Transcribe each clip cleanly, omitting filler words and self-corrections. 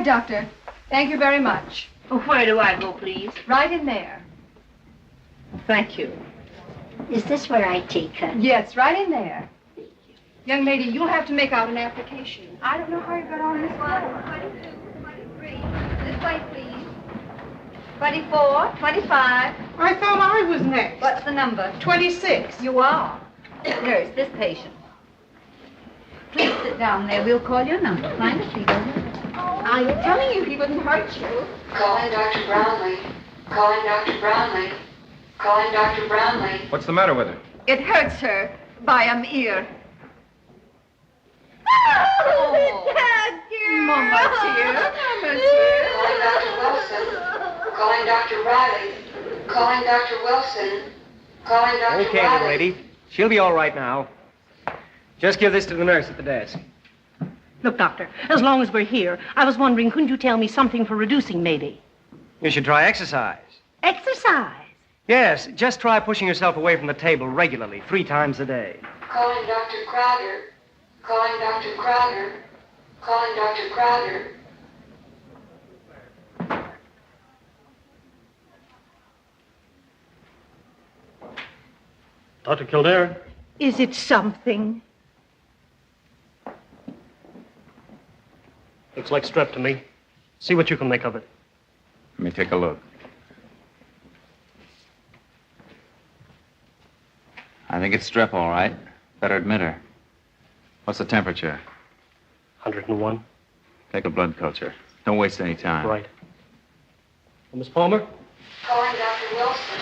Doctor. Thank you very much. Where do I go, please? Right in there. Thank you. Is this where I take her? Yes, right in there. Young lady, you'll have to make out an application. I don't know how you got on this one. 22, 23. This way, please. 24, 25. I thought I was next. What's the number? 26. You are. Nurse, this patient. Please sit down there. We'll call your number. Find a seat over there. I'm telling you, he wouldn't hurt you. Calling Dr. Brownlee. Calling Dr. Brownlee. Calling Dr. Brownlee. What's the matter with her? It hurts her by ear. Oh, dear. Mama, dear. Mama, dear. Calling Dr. Wilson. Calling Dr. Riley. Calling Dr. Wilson. Calling Dr. Okay, Riley. little lady. She'll be all right now. Just give this to the nurse at the desk. Look, Doctor, as long as we're here, I was wondering, couldn't you tell me something for reducing, maybe? You should try exercise. Exercise? Yes, just try pushing yourself away from the table regularly, 3 times a day. Calling Dr. Crowder. Calling Dr. Crowder. Calling Dr. Crowder. Dr. Kildare? Is it something? Looks like strep to me. See what you can make of it. Let me take a look. I think it's strep, all right. Better admit her. What's the temperature? 101. Take a blood culture. Don't waste any time. Right. Well, Miss Palmer? Calling Dr. Wilson.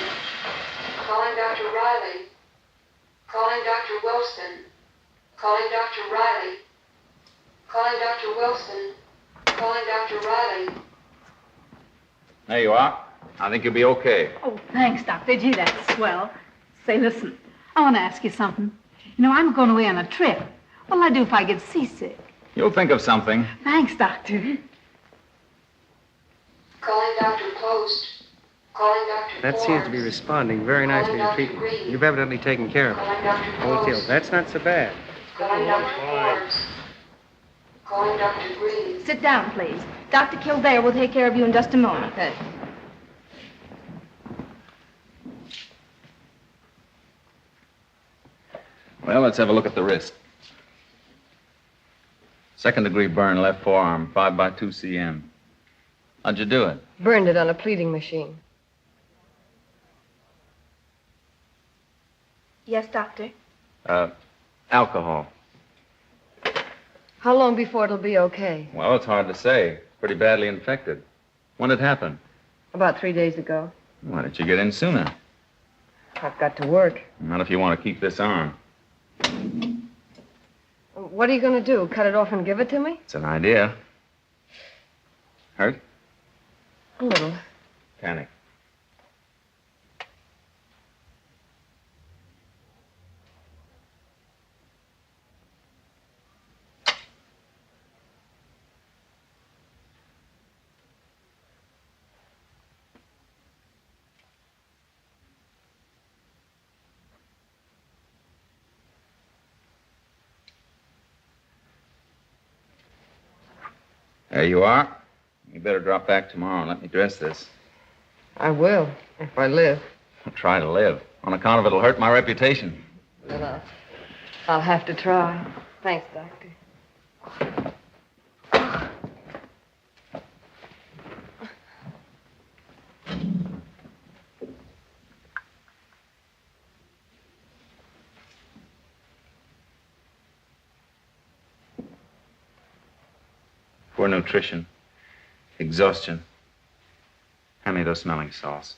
Calling Dr. Riley. Calling Dr. Wilson. Calling Dr. Riley. Calling Dr. Wilson. Calling Dr. Riley. There you are. I think you'll be okay. Oh, thanks, Doctor. Gee, that's swell. Say, listen, I want to ask you something. You know, I'm going away on a trip. What'll I do if I get seasick? You'll think of something. Thanks, Doctor. Calling Dr. Post. Calling Dr. That seems to be responding very nicely to treatment. You've evidently taken care of it. Calling Dr. Hold still. Post. That's not so bad. Calling Dr. Forbes. Calling Dr. Green. Sit down, please. Dr. Kildare will take care of you in just a moment. Well, let's have a look at the wrist. 2nd-degree burn, left forearm, 5 by 2 cm. How'd you do it? Burned it on a pleating machine. Yes, Doctor? Alcohol. How long before it'll be okay? Well, it's hard to say. Pretty badly infected. When did it happen? About 3 days ago. Why didn't you get in sooner? I've got to work. Not if you want to keep this on. What are you going to do? Cut it off and give it to me? It's an idea. Hurt? A little. Panic. There you are. You better drop back tomorrow and let me dress this. I will, if I live. I'll try to live. On account of it'll hurt my reputation. Well, I'll have to try. Thanks, Doctor. Poor nutrition. Exhaustion. Hand me those smelling salts.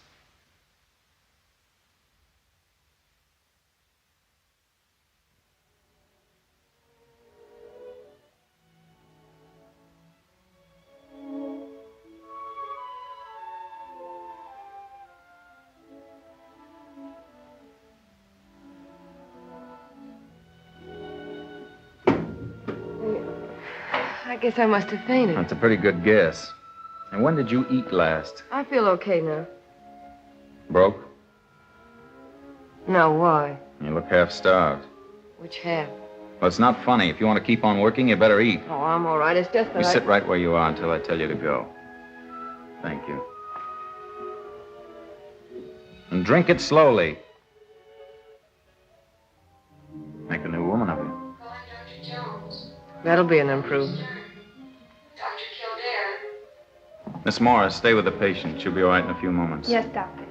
I guess I must have fainted. That's a pretty good guess. And when did you eat last? I feel okay now. Broke? No, why? You look half starved. Which half? Well, it's not funny. If you want to keep on working, you better eat. Oh, I'm all right. It's just that You sit right where you are until I tell you to go. Thank you. And drink it slowly. Make a new woman of you. Calling Dr. Jones. That'll be an improvement. Dr. Kildare. Miss Morris, stay with the patient. She'll be all right in a few moments. Yes, doctor.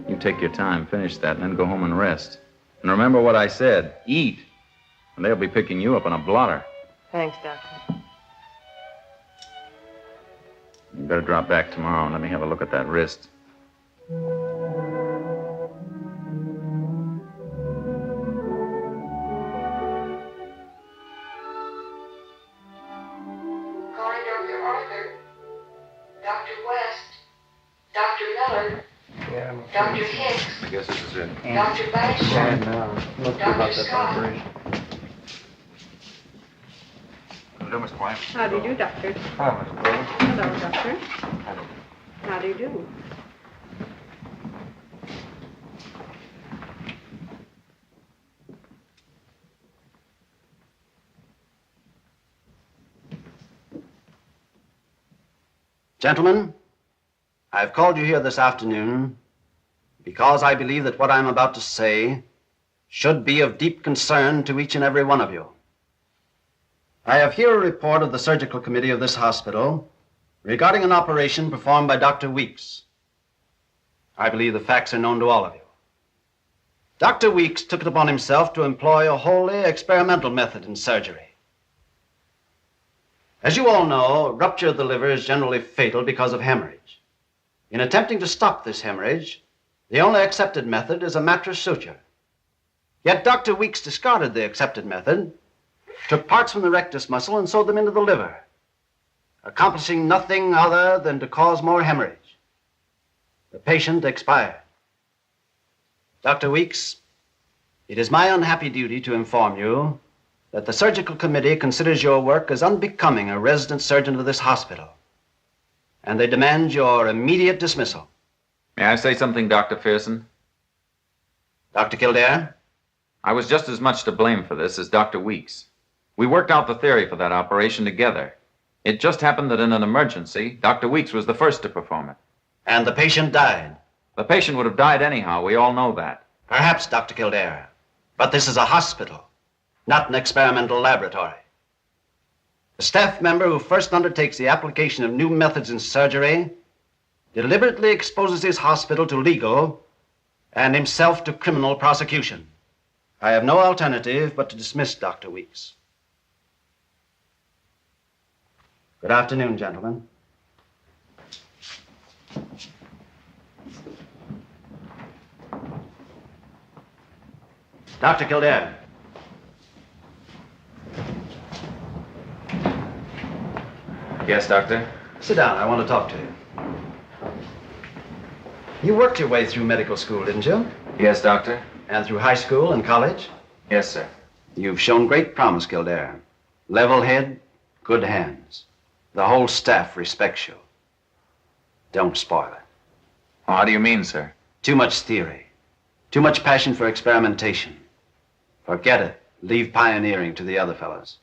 You take your time, finish that, and then go home and rest. And remember what I said. Eat. And they'll be picking you up on a blotter. Thanks, Doctor. You better drop back tomorrow and let me have a look at that wrist. Calling Dr. Arthur. Dr. West. Dr. Miller. Dr. Hicks. I guess this is it. Dr. Basham. Dr. Scott. Hello, Miss Quiet. How do you do, doctor? Hi, Miss Cole. Hello, doctor. How do you do? Gentlemen, I've called you here this afternoon because I believe that what I'm about to say should be of deep concern to each and every one of you. I have here a report of the surgical committee of this hospital regarding an operation performed by Dr. Weeks. I believe the facts are known to all of you. Dr. Weeks took it upon himself to employ a wholly experimental method in surgery. As you all know, rupture of the liver is generally fatal because of hemorrhage. In attempting to stop this hemorrhage, the only accepted method is a mattress suture. Yet Dr. Weeks discarded the accepted method, took parts from the rectus muscle and sewed them into the liver, accomplishing nothing other than to cause more hemorrhage. The patient expired. Dr. Weeks, it is my unhappy duty to inform you that the surgical committee considers your work as unbecoming a resident surgeon of this hospital, and they demand your immediate dismissal. May I say something, Dr. Pearson? Dr. Kildare? I was just as much to blame for this as Dr. Weeks. We worked out the theory for that operation together. It just happened that in an emergency, Dr. Weeks was the first to perform it. And the patient died. The patient would have died anyhow. We all know that. Perhaps, Dr. Kildare. But this is a hospital, not an experimental laboratory. The staff member who first undertakes the application of new methods in surgery deliberately exposes his hospital to legal and himself to criminal prosecution. I have no alternative but to dismiss Dr. Weeks. Good afternoon, gentlemen. Dr. Kildare. Yes, Doctor? Sit down. I want to talk to you. You worked your way through medical school, didn't you? Yes, Doctor? And through high school and college? Yes, sir. You've shown great promise, Kildare. Level head, good hands. The whole staff respects you. Don't spoil it. Oh, how do you mean, sir? Too much theory. Too much passion for experimentation. Forget it. Leave pioneering to the other fellows.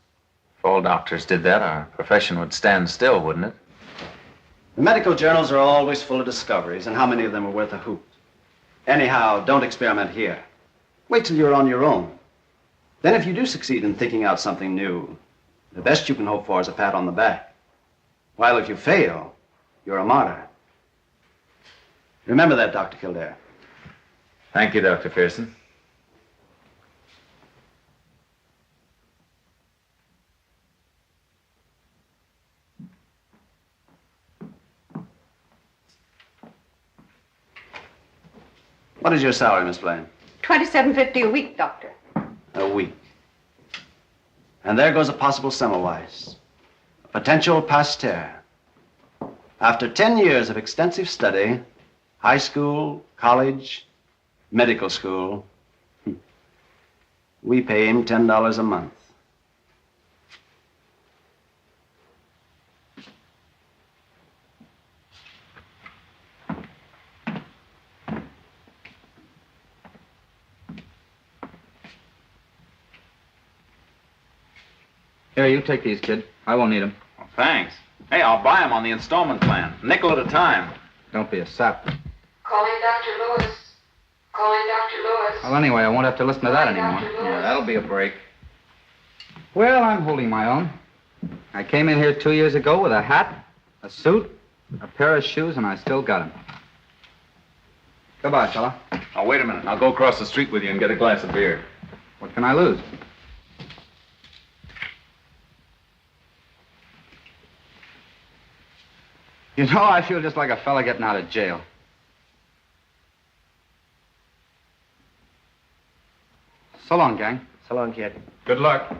If all doctors did that, our profession would stand still, wouldn't it? The medical journals are always full of discoveries, and how many of them are worth a hoot? Anyhow, don't experiment here. Wait till you're on your own. Then if you do succeed in thinking out something new, the best you can hope for is a pat on the back. While if you fail, you're a martyr. Remember that, Dr. Kildare. Thank you, Dr. Pearson. What is your salary, Miss Blaine? $27.50 a week, doctor. A week. And there goes a possible Semmelweis, a potential Pasteur. After 10 years of extensive study, high school, college, medical school, we pay him $10 a month. Here, you take these, kid. I won't need them. Well, thanks. Hey, I'll buy them on the installment plan. Nickel at a time. Don't be a sap. Calling Dr. Lewis. Calling Dr. Lewis. Well, anyway, I won't have to listen to that anymore. Yeah, that'll be a break. Well, I'm holding my own. I came in here 2 years ago with a hat, a suit, a pair of shoes, and I still got them. Goodbye, fella. Oh, wait a minute. I'll go across the street with you and get a glass of beer. What can I lose? You know, I feel just like a fella getting out of jail. So long, gang. So long, kid. Good luck.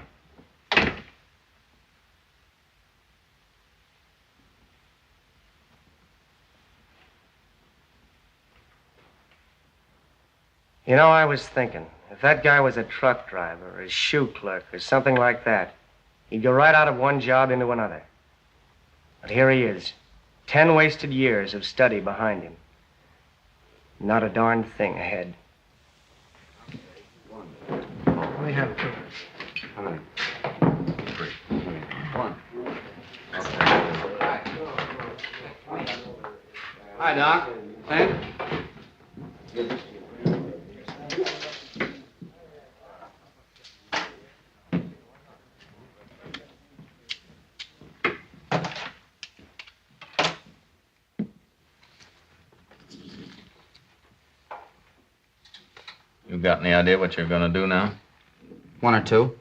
You know, I was thinking, if that guy was a truck driver or a shoe clerk or something like that, he'd go right out of one job into another. But here he is, 10 wasted years of study behind him. Not a darn thing ahead. We have two. How many? 3. 1. Hi, Doc. Sam? You got any idea what you're gonna do now? 1 or 2.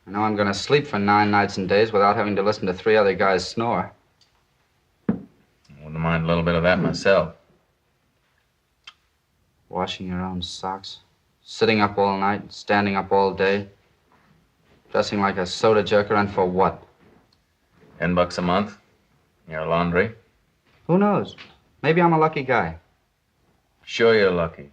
I know I'm going to sleep for 9 nights and days without having to listen to 3 other guys snore. I wouldn't mind a little bit of that myself. Washing your own socks, sitting up all night, standing up all day, dressing like a soda jerker, and for what? $10 a month? Your laundry? Who knows? Maybe I'm a lucky guy. Sure you're lucky.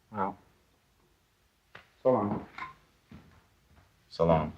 Well, so long. So long.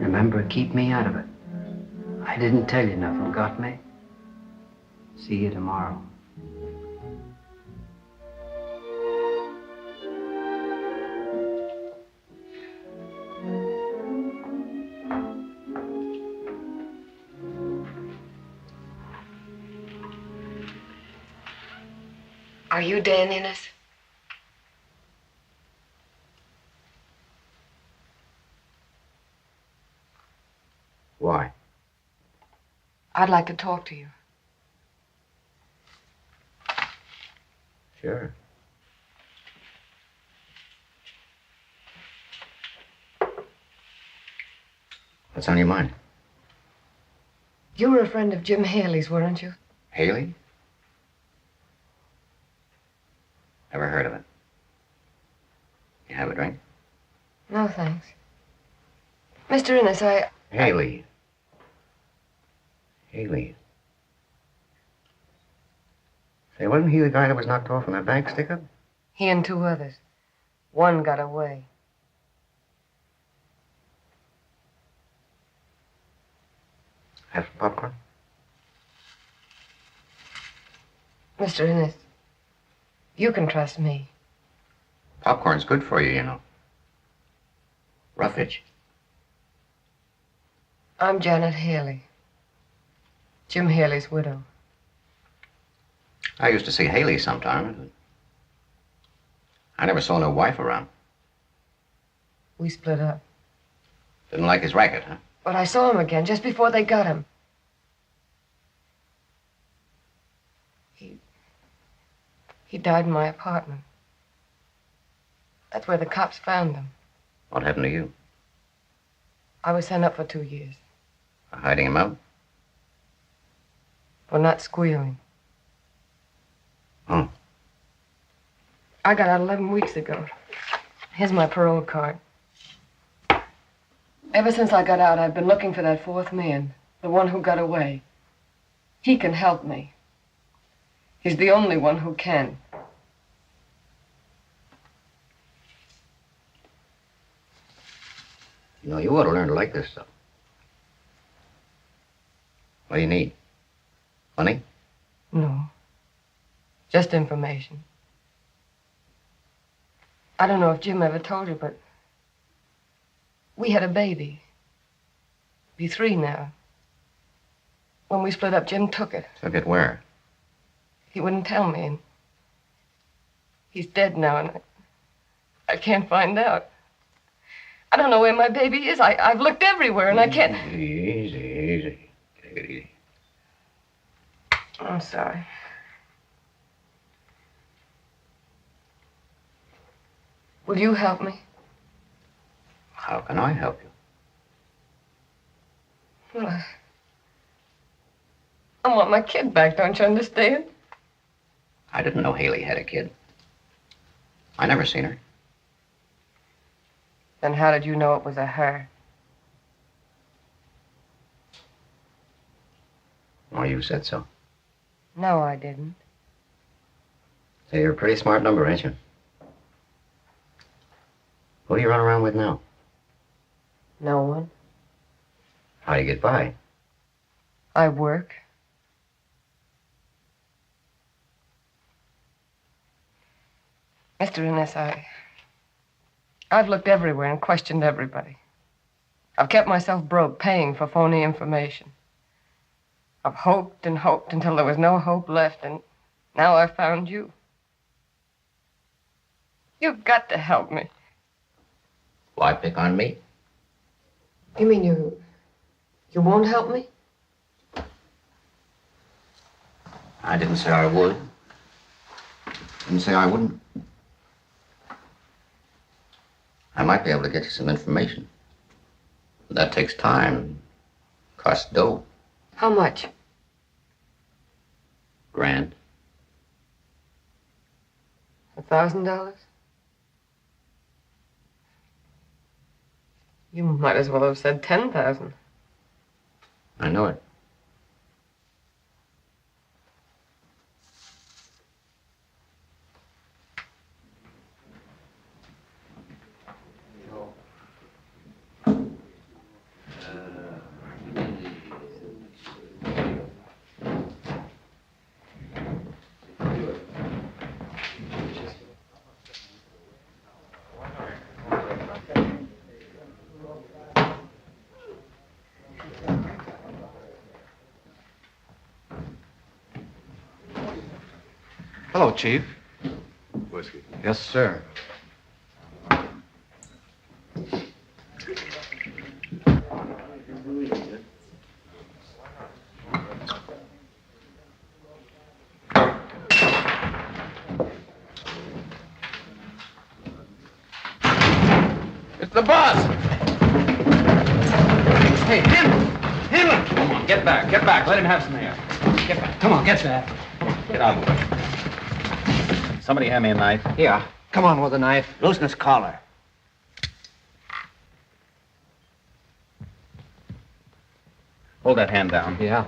Remember, keep me out of it. I didn't tell you nothing, got me? See you tomorrow. Are you Dan Innes? Why? I'd like to talk to you. Sure. What's on your mind? You were a friend of Jim Haley's, weren't you? Haley? Never heard of it. You have a drink? No, thanks. Mr. Innes, Haley. Haley. Say, wasn't he the guy that was knocked off in that bank stick-up? He and 2 others. One got away. Have some popcorn? Mr. Innes, you can trust me. Popcorn's good for you, you know. Roughage. I'm Janet Haley. Jim Haley's widow. I used to see Haley sometimes, but I never saw no wife around. We split up. Didn't like his racket, huh? But I saw him again just before they got him. He died in my apartment. That's where the cops found him. What happened to you? I was sent up for 2 years. For hiding him out? For not squealing. Oh. I got out 11 weeks ago. Here's my parole card. Ever since I got out, I've been looking for that fourth man, the one who got away. He can help me. He's the only one who can. You know, you ought to learn to like this stuff. What do you need? Money? No. Just information. I don't know if Jim ever told you, but we had a baby. Be 3 now. When we split up, Jim took it. Took it where? He wouldn't tell me, and he's dead now, and I can't find out. I don't know where my baby is. I've looked everywhere, and I can't... Easy. Take it easy. I'm sorry. Will you help me? How can I help you? Well, I want my kid back, don't you understand? I didn't know Haley had a kid. I never seen her. Then how did you know it was a her? Oh, you said so. No, I didn't. Say, you're a pretty smart number, ain't you? Who do you run around with now? No one. How do you get by? I work. Mr. Innes, I've looked everywhere and questioned everybody. I've kept myself broke paying for phony information. I've hoped and hoped until there was no hope left, and now I've found you. You've got to help me. Why pick on me? You mean you won't help me? I didn't say I would. Didn't say I wouldn't. I might be able to get you some information. But that takes time. Costs dough. How much? $1,000. $1,000? You might as well have said 10,000. I know it. Hello, Chief. Whiskey. Yes, sir. It's the boss. Hey, handle him. Come on, get back. Let him have some air. Get back. Come on, get back. Get out of the way. Somebody hand me a knife. Here. Come on with a knife. Loosen his collar. Hold that hand down. Yeah.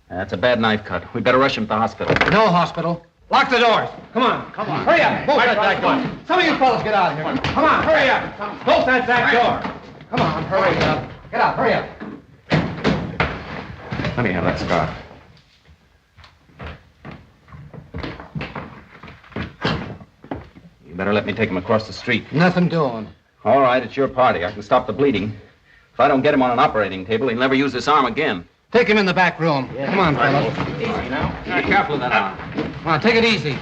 That's a bad knife cut. We better rush him to the hospital. No hospital. Lock the doors. Come on. Hurry up. Bolt that back door. Some of you fellas get out of here. Come on, hurry up. Bolt that back door. Come on, hurry up. Get out, hurry up. Let me have that scarf. You better let me take him across the street. Nothing doing. All right, it's your party. I can stop the bleeding. If I don't get him on an operating table, he'll never use this arm again. Take him in the back room. Yeah. Come on, fellas. Easy now. Be careful of that arm. Come on, take it easy.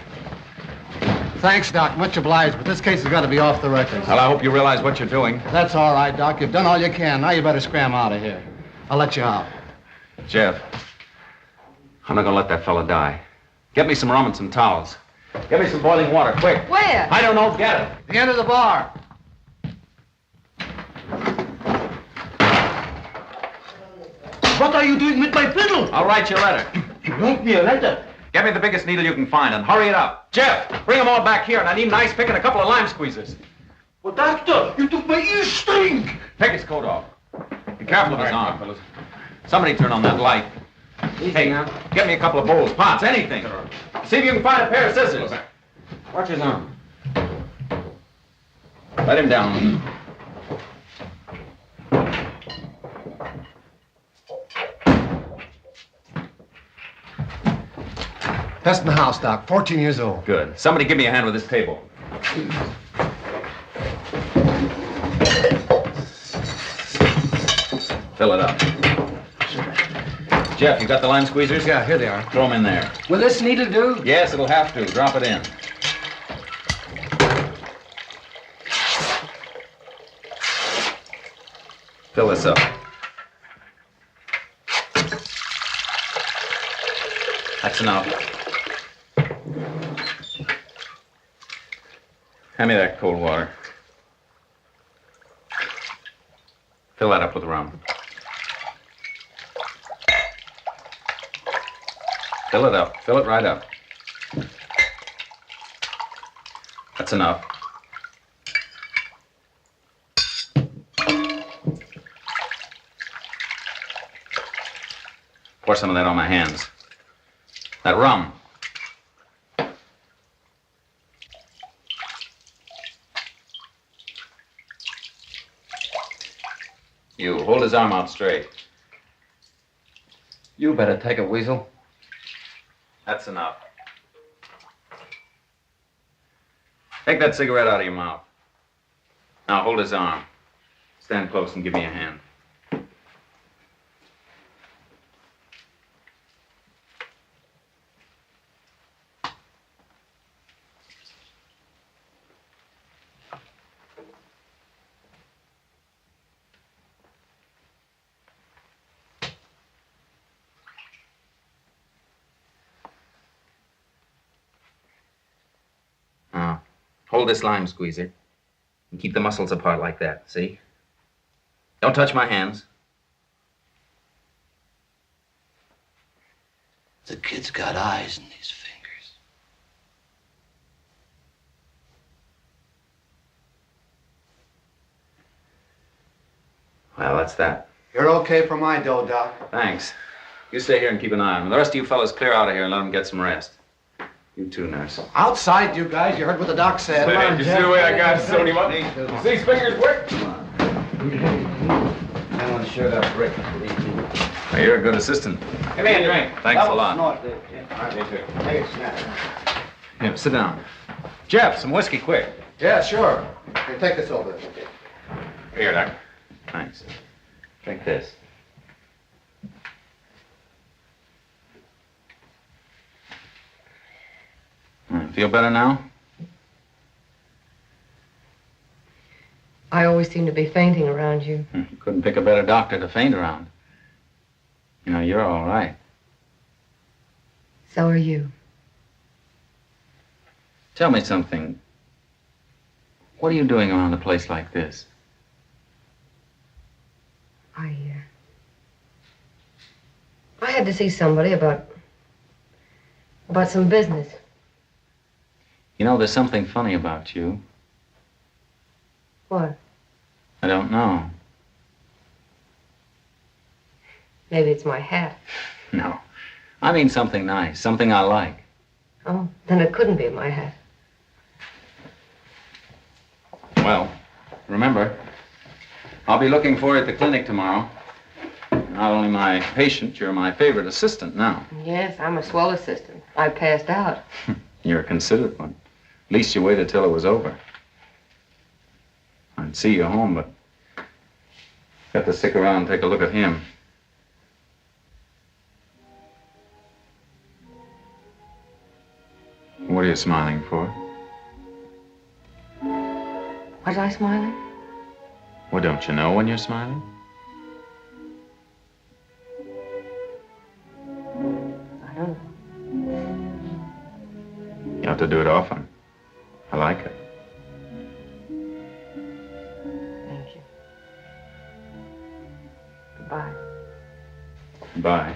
Thanks, Doc. Much obliged, but this case has got to be off the record. Well, I hope you realize what you're doing. That's all right, Doc. You've done all you can. Now you better scram out of here. I'll let you out. Jeff, I'm not gonna let that fella die. Get me some rum and some towels. Get me some boiling water, quick. Where? I don't know. Get it. The end of the bar. What are you doing with my fiddle? I'll write your letter. Write me a letter. Get me the biggest needle you can find and hurry it up. Jeff, bring them all back here, and I need an ice pick and a couple of lime squeezers. Well, doctor, you took my ear string. Take his coat off. Be careful of his arm, fellas. Somebody turn on that light. Hey, get me a couple of bowls, pots, anything. See if you can find a pair of scissors. Watch his arm. Let him down. Best in the house, Doc. 14 years old. Good. Somebody give me a hand with this table. Fill it up. Jeff, you got the lime squeezers? Yeah, here they are. Throw them in there. Will this needle do? Yes, it'll have to. Drop it in. Fill this up. That's enough. Hand me that cold water. Fill that up with rum. Fill it up. Fill it right up. That's enough. Pour some of that on my hands. That rum. You hold his arm out straight. You better take it, Weasel. That's enough. Take that cigarette out of your mouth. Now hold his arm. Stand close and give me a hand. Hold this lime squeezer and keep the muscles apart like that, see? Don't touch my hands. The kid's got eyes in his fingers. Well, that's that. You're okay for my dough, Doc. Thanks. You stay here and keep an eye on him. The rest of you fellas clear out of here and let him get some rest. You too, nurse. Outside, you guys. You heard what the doc said. Come on, you see the way I got sewn him up? You see his fingers work? I want to share that break. Well, you're a good assistant. Give me a drink. Thanks a lot. Yeah, sit down. Jeff, some whiskey, quick. Yeah, sure. Here, take this over. Here, Doc. Thanks. Drink this. Feel better now? I always seem to be fainting around you. You couldn't pick a better doctor to faint around. You know, you're all right. So are you. Tell me something. What are you doing around a place like this? I had to see somebody about some business. You know, there's something funny about you. What? I don't know. Maybe it's my hat. No. I mean something nice, something I like. Oh, then it couldn't be my hat. Well, remember, I'll be looking for you at the clinic tomorrow. Not only my patient, you're my favorite assistant now. Yes, I'm a swell assistant. I passed out. You're a considerate one. At least you waited till it was over. I'd see you home, but got to stick around and take a look at him. What are you smiling for? Was I smiling? Well, don't you know when you're smiling? I don't know. You have to do it often. I like it. Thank you. Goodbye. Bye.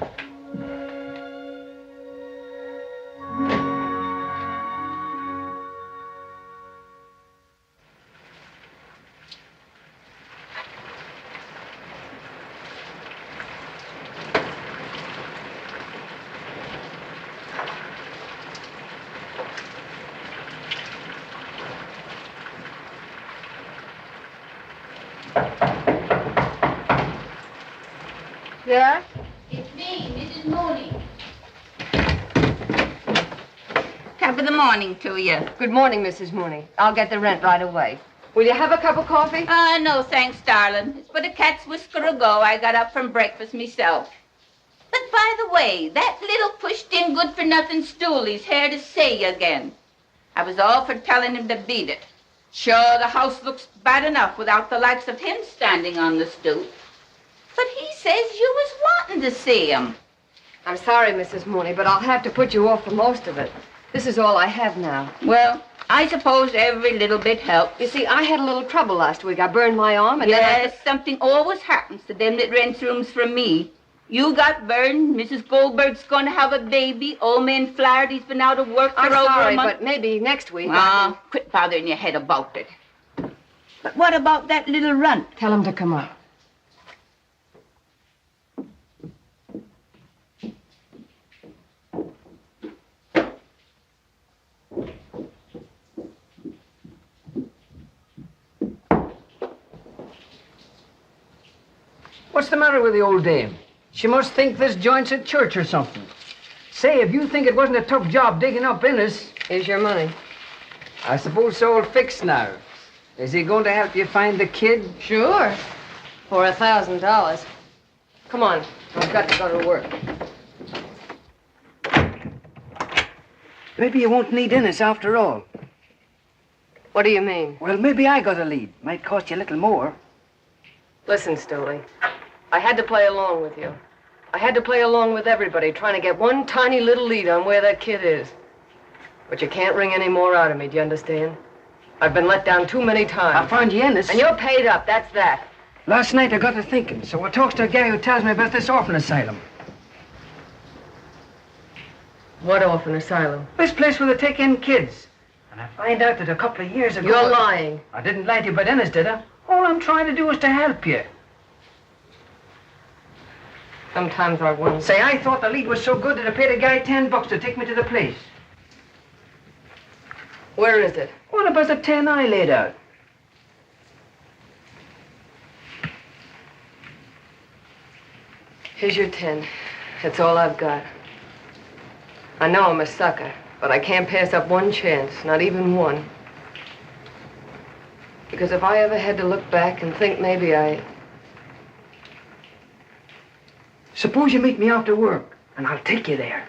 Yeah? It's me, Mrs. Mooney. Top of the morning to you. Good morning, Mrs. Mooney. I'll get the rent right away. Will you have a cup of coffee? No, thanks, darling. It's but a cat's whisker ago I got up from breakfast myself. But by the way, that little pushed-in good-for-nothing stool he's here to see again. I was all for telling him to beat it. Sure, the house looks bad enough without the likes of him standing on the stoop. But he says you was wanting to see him. I'm sorry, Mrs. Mooney, but I'll have to put you off for most of it. This is all I have now. Well, I suppose every little bit helps. You see, I had a little trouble last week. I burned my arm and yes, something always happens to them that rents rooms from me. You got burned, Mrs. Goldberg's going to have a baby, old man Flaherty's been out of work for over a month. But maybe next week quit bothering your head about it. But what about that little runt? Tell him to come up. What's the matter with the old dame? She must think this joint's a church or something. Say, if you think it wasn't a tough job digging up Innes... Here's your money. I suppose it's all fixed now. Is he going to help you find the kid? Sure. For $1,000. Come on. I've got to go to work. Maybe you won't need Innes after all. What do you mean? Well, maybe I got a lead. Might cost you a little more. Listen, Stanley. I had to play along with you. I had to play along with everybody, trying to get one tiny little lead on where that kid is. But you can't wring any more out of me, do you understand? I've been let down too many times. I found you Innes. And you're paid up, that's that. Last night I got to thinking, so I talks to a guy who tells me about this orphan asylum. What orphan asylum? This place where they take in kids. And I find out that a couple of years ago... You're lying. I didn't lie to you about Innes, did I? All I'm trying to do is to help you. Sometimes I wonder. Say, I thought the lead was so good that I paid a guy $10 to take me to the place. Where is it? What about the 10 I laid out? Here's your 10. That's all I've got. I know I'm a sucker, but I can't pass up one chance, not even one. Because if I ever had to look back and think maybe Suppose you meet me after work, and I'll take you there.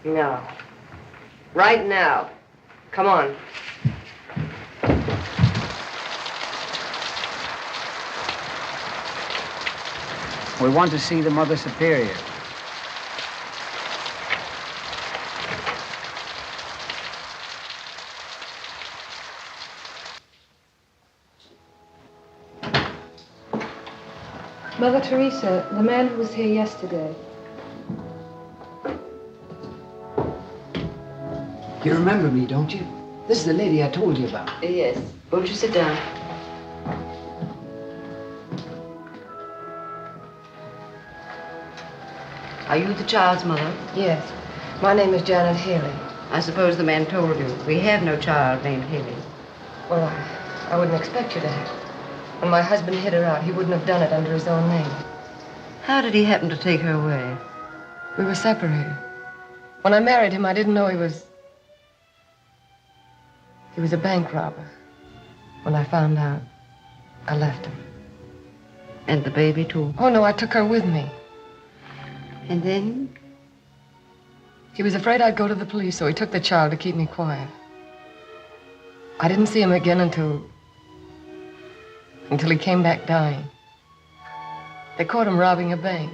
No. Right now. Come on. We want to see the Mother Superior. Mother Teresa, the man who was here yesterday. You remember me, don't you? This is the lady I told you about. Yes. Won't you sit down? Are you the child's mother? Yes. My name is Janet Haley. I suppose the man told you. We have no child named Haley. Well, I wouldn't expect you to have. When my husband hid her out, he wouldn't have done it under his own name. How did he happen to take her away? We were separated. When I married him, I didn't know he was a bank robber. When I found out, I left him. And the baby, too? Oh, no, I took her with me. And then? He was afraid I'd go to the police, so he took the child to keep me quiet. I didn't see him again until he came back dying. They caught him robbing a bank.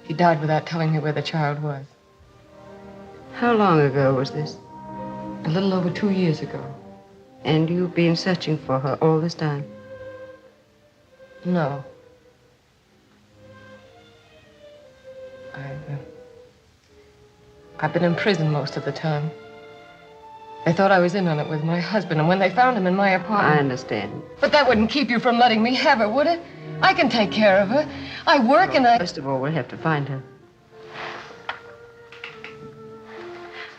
He died without telling me where the child was. How long ago was this? A little over 2 years ago. And you've been searching for her all this time? No. I've been in prison most of the time. They thought I was in on it with my husband, and when they found him in my apartment... I understand. But that wouldn't keep you from letting me have her, would it? I can take care of her. I work and I... First of all, we'll have to find her.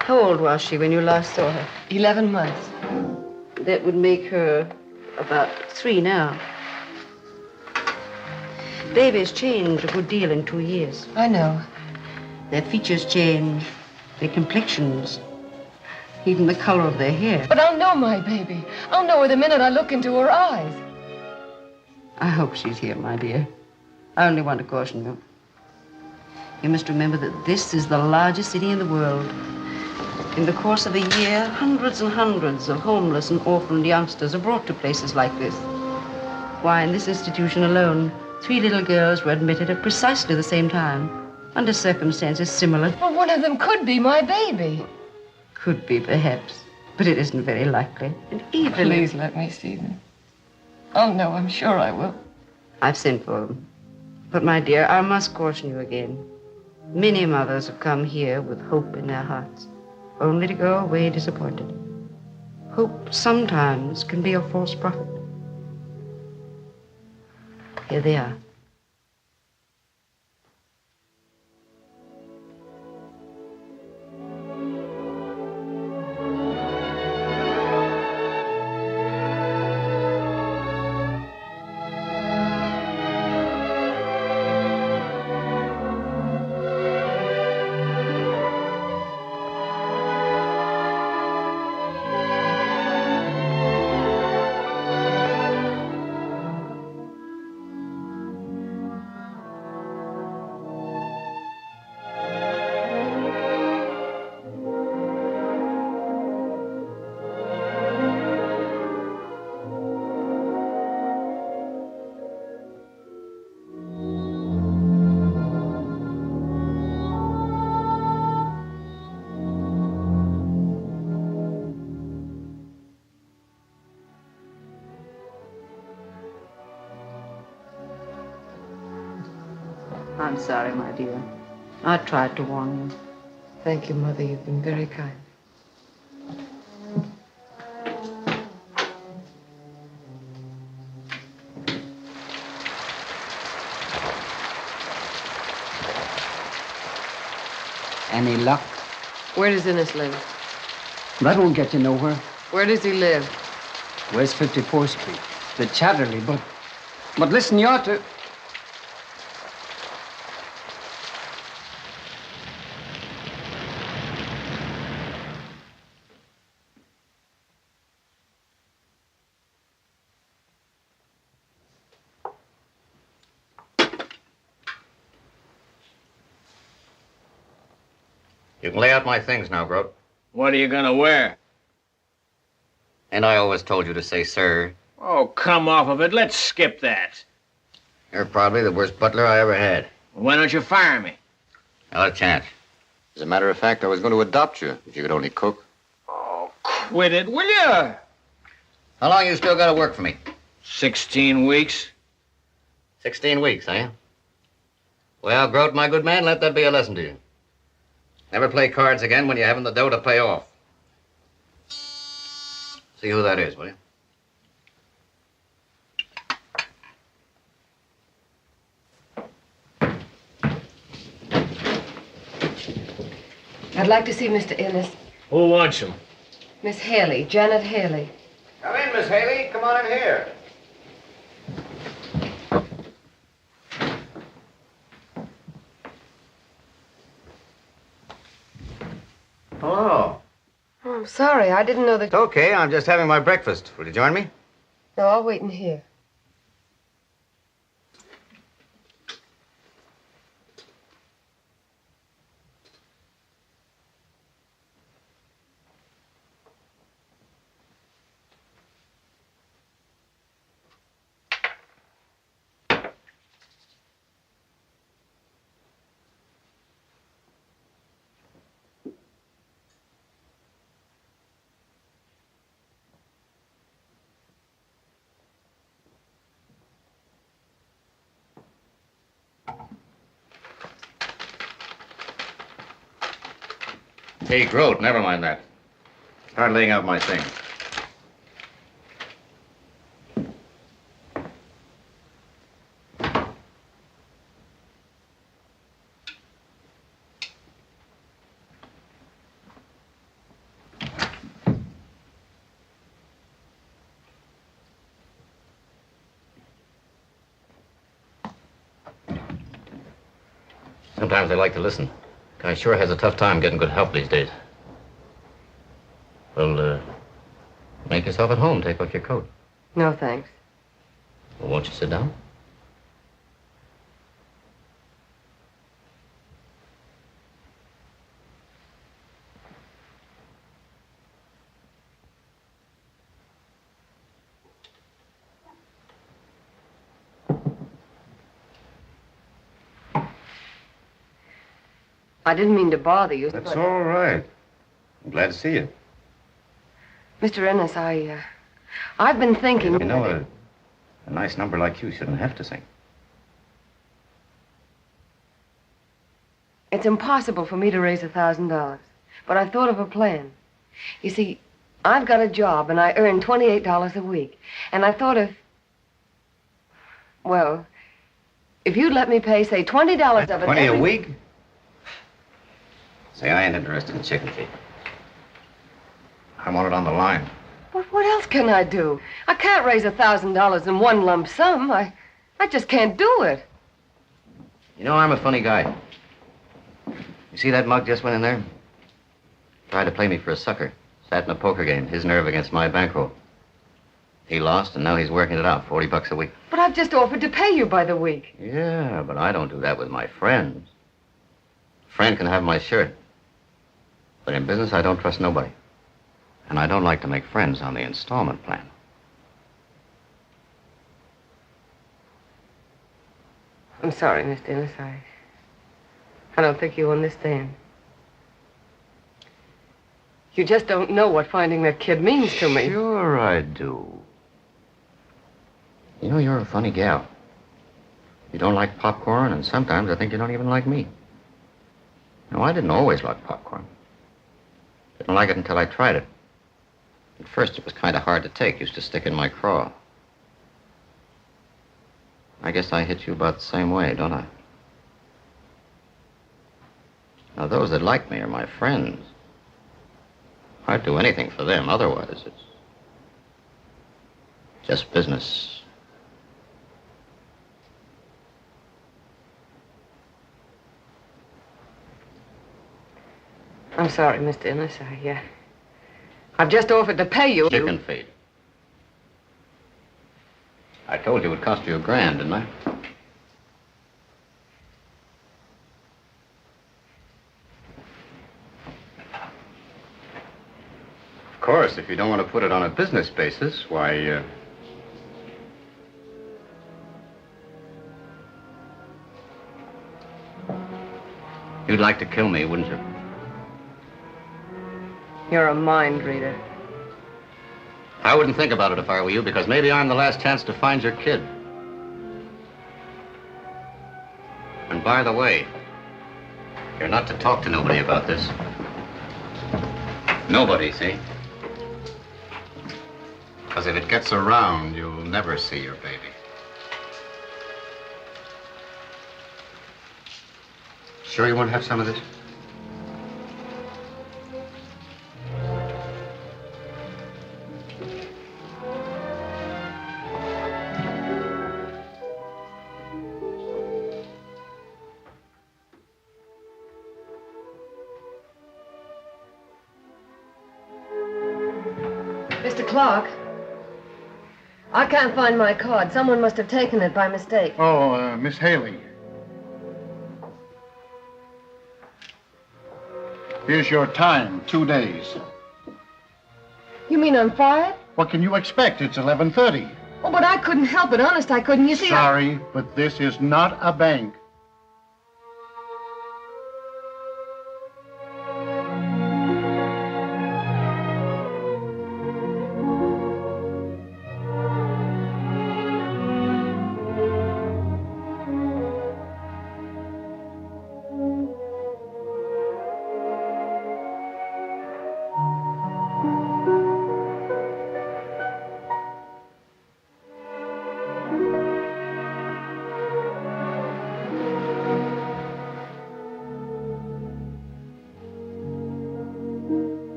How old was she when you last saw her? 11 months. That would make her about 3 now. Babies change a good deal in 2 years. I know. Their features change, their complexions, even the color of their hair. But I'll know my baby. I'll know her the minute I look into her eyes. I hope she's here, my dear. I only want to caution you. You must remember that this is the largest city in the world. In the course of a year, hundreds and hundreds of homeless and orphaned youngsters are brought to places like this. Why, in this institution alone, 3 little girls were admitted at precisely the same time, under circumstances similar. Well, one of them could be my baby. Could be, perhaps, but it isn't very likely. And even Please let me see them. Oh, no, I'm sure I will. I've sent for them. But, my dear, I must caution you again. Many mothers have come here with hope in their hearts, only to go away disappointed. Hope sometimes can be a false prophet. Here they are. I'm sorry, my dear. I tried to warn you. Thank you, Mother. You've been very kind. Any luck? Where does Innes live? That won't get you nowhere. Where does he live? West 54th Street. The Chatterley, but listen, you ought to... You can lay out my things now, Grote. What are you gonna wear? And I always told you to say sir. Oh, come off of it. Let's skip that. You're probably the worst butler I ever had. Why don't you fire me? Not a chance. As a matter of fact, I was going to adopt you if you could only cook. Oh, quit it, will you? How long you still got to work for me? 16 weeks. 16 weeks, eh? Well, Grote, my good man, let that be a lesson to you. Never play cards again when you haven't the dough to pay off. See who that is, will you? I'd like to see Mr. Innes. Who wants him? Miss Haley, Janet Haley. Come in, Miss Haley. Come on in here. Hello. Oh, I'm sorry. I didn't know that... It's okay. I'm just having my breakfast. Will you join me? No, I'll wait in here. Hey, Grote, never mind that. Start laying out my things. Sometimes they like to listen. Guy sure has a tough time getting good help these days. Well, make yourself at home. Take off your coat. No, thanks. Well, won't you sit down? I didn't mean to bother you. That's all right. I'm glad to see you. Mr. Ennis, I've been thinking... You know, a nice number like you shouldn't have to sing. It's impossible for me to raise $1,000, but I've thought of a plan. You see, I've got a job, and I earn $28 a week. And I thought well, if you'd let me pay, say, $20 of it... 20 a week? Say, I ain't interested in chicken feed. I want it on the line. But what else can I do? I can't raise $1,000 in one lump sum. I just can't do it. You know, I'm a funny guy. You see that mug just went in there? Tried to play me for a sucker. Sat in a poker game, his nerve against my bankroll. He lost, and now he's working it out, $40 a week. But I've just offered to pay you by the week. Yeah, but I don't do that with my friends. A friend can have my shirt. But in business, I don't trust nobody. And I don't like to make friends on the installment plan. I'm sorry, Mr. Ennis. I don't think you understand. You just don't know what finding that kid means to me. Sure I do. You know, you're a funny gal. You don't like popcorn, and sometimes I think you don't even like me. No, I didn't always like popcorn. Didn't like it until I tried it. At first, it was kind of hard to take. Used to stick in my craw. I guess I hit you about the same way, don't I? Now, those that like me are my friends. I'd do anything for them. Otherwise, it's just business. I'm sorry, Mr. Ennis. I've just offered to pay you. Chicken feed. I told you it would cost you $1,000, didn't I? Of course, if you don't want to put it on a business basis, why, you'd like to kill me, wouldn't you? You're a mind reader. I wouldn't think about it if I were you, because maybe I'm the last chance to find your kid. And by the way, you're not to talk to nobody about this. Nobody, see? Because if it gets around, you'll never see your baby. Sure you want to have some of this? Mr. Clark, I can't find my card. Someone must have taken it by mistake. Oh, Miss Haley. Here's your time, 2 days. You mean I'm fired? What can you expect? It's 11:30. Oh, but I couldn't help it. Honest, I couldn't. You see, Sorry, but this is not a bank.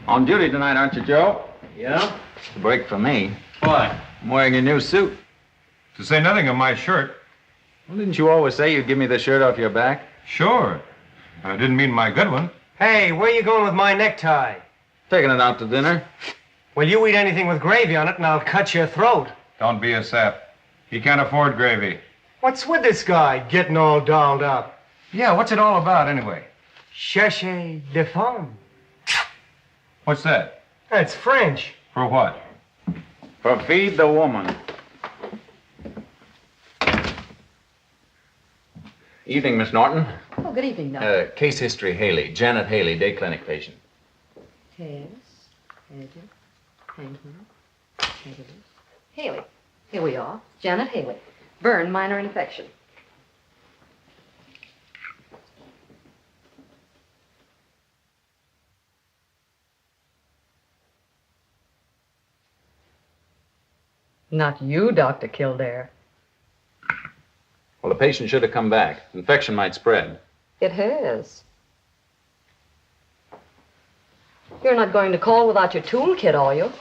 On duty tonight, aren't you, Joe? Yeah? It's a break for me. Why? I'm wearing your new suit. To say nothing of my shirt. Well, didn't you always say you'd give me the shirt off your back? Sure. I didn't mean my good one. Hey, where you going with my necktie? Taking it out to dinner. Well, you eat anything with gravy on it and I'll cut your throat. Don't be a sap. He can't afford gravy. What's with this guy getting all dolled up? Yeah, what's it all about anyway? Cherchez de femme. What's that? That's French. For what? For feed the woman. Evening, Miss Norton. Oh, good evening, Doctor. Case history, Haley. Janet Haley, day clinic patient. Yes. Haley. Here we are. Janet Haley. Burn, minor infection. Not you, Dr. Kildare. Well, the patient should have come back. Infection might spread. It has. You're not going to call without your toolkit, are you?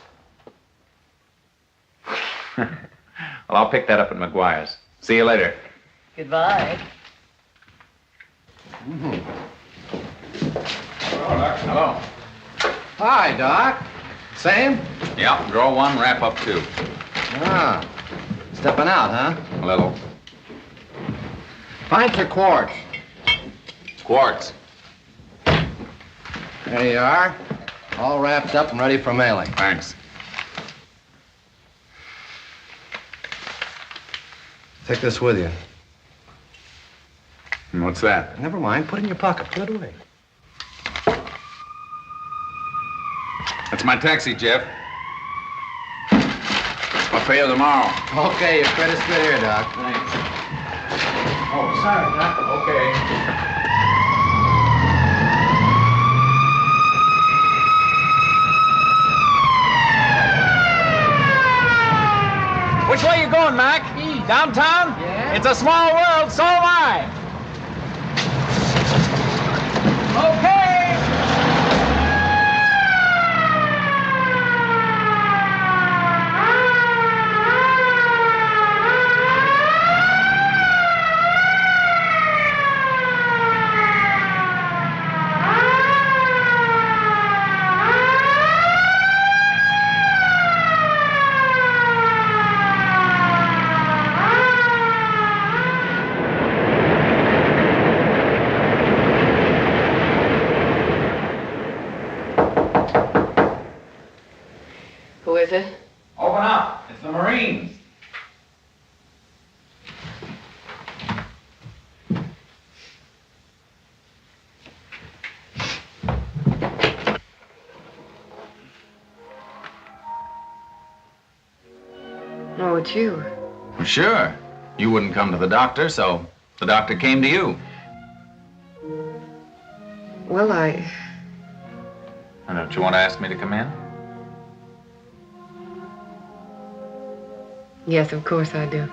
Well, I'll pick that up at McGuire's. See you later. Goodbye. Hello. Hi, Doc. Same? Yeah, draw one, wrap up two. Ah, stepping out, huh? A little. Pints or quarts? Quartz. There you are. All wrapped up and ready for mailing. Thanks. Take this with you. What's that? Never mind. Put it in your pocket. Put it away. That's my taxi, Jeff. I'll pay you tomorrow. Okay, your credit's good here, Doc. Thanks. Oh, sorry, Doc. Okay. Which way you going, Mac? East. Downtown? Yeah. It's a small world, so am I. Okay. Who is it? Open up. It's the Marines. Oh, it's you. Well, sure. You wouldn't come to the doctor, so the doctor came to you. Well, Now, don't you want to ask me to come in? Yes, of course I do.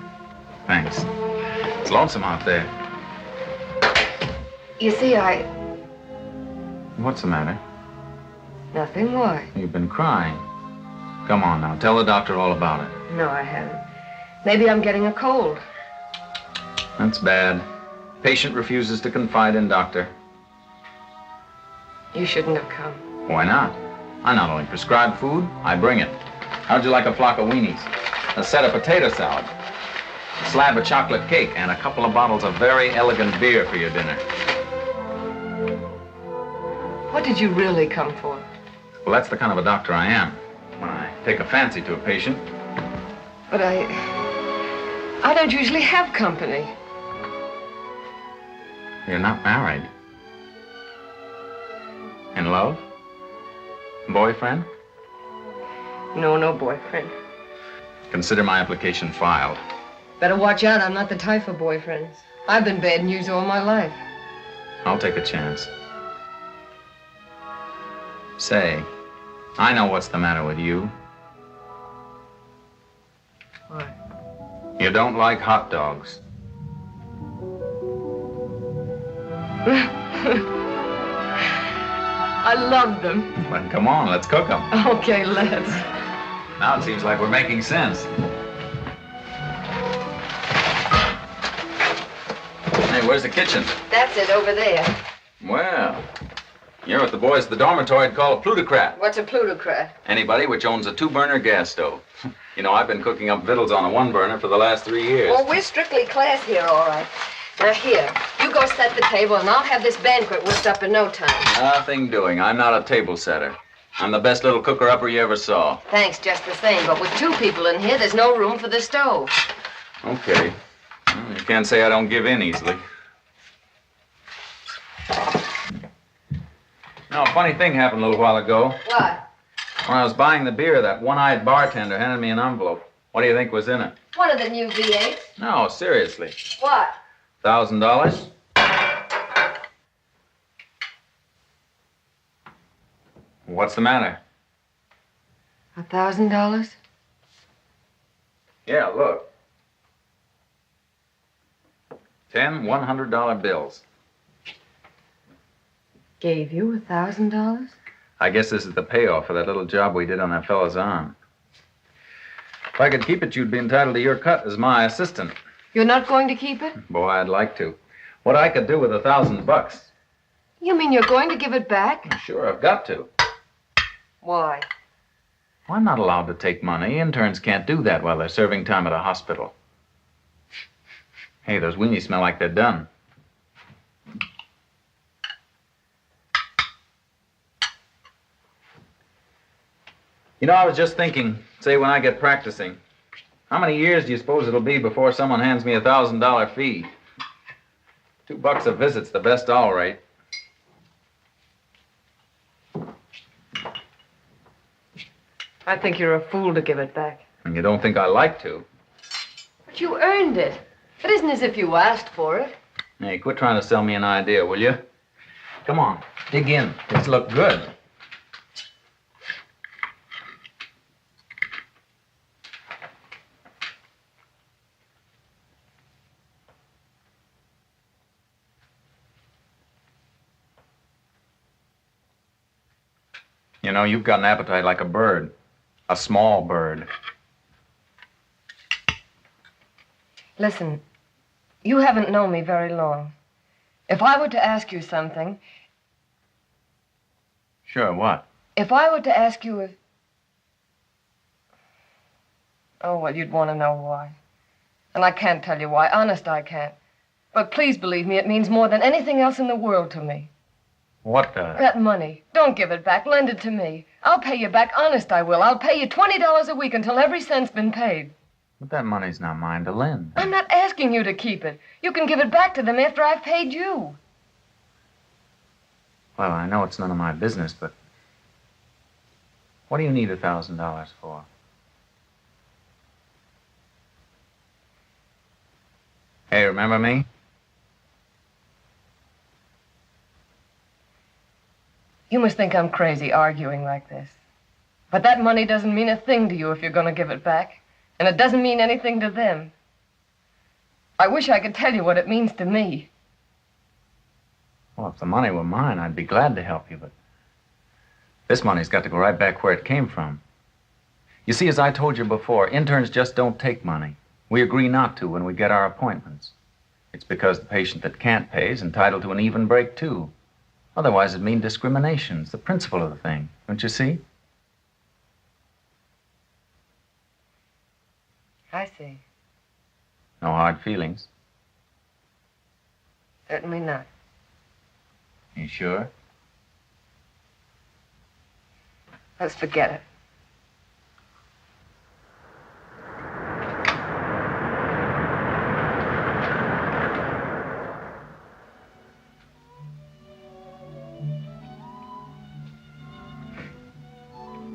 Thanks. It's lonesome out there. You see, What's the matter? Nothing. Why? You've been crying. Come on now, tell the doctor all about it. No, I haven't. Maybe I'm getting a cold. That's bad. Patient refuses to confide in doctor. You shouldn't have come. Why not? I not only prescribe food, I bring it. How'd you like a flock of weenies? A set of potato salad, a slab of chocolate cake, and a couple of bottles of very elegant beer for your dinner. What did you really come for? Well, that's the kind of a doctor I am. When I take a fancy to a patient. But I don't usually have company. You're not married. In love? Boyfriend? No, no boyfriend. Consider my application filed. Better watch out. I'm not the type for boyfriends. I've been bad news all my life. I'll take a chance. Say, I know what's the matter with you. What? You don't like hot dogs. I love them. Well, come on, let's cook them. Okay, let's. Now it seems like we're making sense. where's the kitchen? That's it, over there. Well, you're what the boys at the dormitory call a plutocrat. What's a plutocrat? Anybody which owns a 2-burner gas stove. You know, I've been cooking up victuals on a 1-burner for the last 3 years. Well, we're strictly class here, all right. Now, here, you go set the table, and I'll have this banquet whipped up in no time. Nothing doing. I'm not a table setter. I'm the best little cooker-upper you ever saw. Thanks, just the same. But with 2 people in here, there's no room for the stove. Okay. Well, you can't say I don't give in easily. Now, a funny thing happened a little while ago. What? When I was buying the beer, that one-eyed bartender handed me an envelope. What do you think was in it? One of the new V8s. No, seriously. What? $1,000? What's the matter? $1,000? Yeah, look. 10 $100 bills. Gave you $1,000? I guess this is the payoff for that little job we did on that fellow's arm. If I could keep it, you'd be entitled to your cut as my assistant. You're not going to keep it? Boy, I'd like to. What I could do with $1,000. You mean you're going to give it back? Sure, I've got to. Why? I'm not allowed to take money. Interns can't do that while they're serving time at a hospital. Hey, those weenies smell like they're done. You know, I was just thinking, say when I get practicing, how many years do you suppose it'll be before someone hands me a $1,000 fee? $2 a visit's the best all right. I think you're a fool to give it back. And you don't think I like to? But you earned it. It isn't as if you asked for it. Hey, quit trying to sell me an idea, will you? Come on, dig in. Let's look good. You know, you've got an appetite like a bird. A small bird. Listen, you haven't known me very long. If I were to ask you something... Sure, what? If I were to ask you if... Oh, well, you'd want to know why. And I can't tell you why. Honest, I can't. But please believe me, it means more than anything else in the world to me. What does? That money. Don't give it back. Lend it to me. I'll pay you back. Honest, I will. I'll pay you $20 a week until every cent's been paid. But that money's not mine to lend. I'm not asking you to keep it. You can give it back to them after I've paid you. Well, I know it's none of my business, but... What do you need $1,000 for? Hey, remember me? You must think I'm crazy arguing like this. But that money doesn't mean a thing to you if you're going to give it back. And it doesn't mean anything to them. I wish I could tell you what it means to me. Well, if the money were mine, I'd be glad to help you, but... This money's got to go right back where it came from. You see, as I told you before, interns just don't take money. We agree not to when we get our appointments. It's because the patient that can't pay is entitled to an even break, too. Otherwise, it'd mean discrimination. It's the principle of the thing. Don't you see? I see. No hard feelings. Certainly not. You sure? Let's forget it.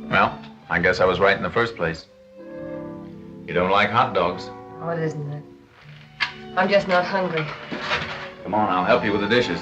Well, I guess I was right in the first place. You don't like hot dogs. Oh, it isn't it? I'm just not hungry. Come on, I'll help you with the dishes.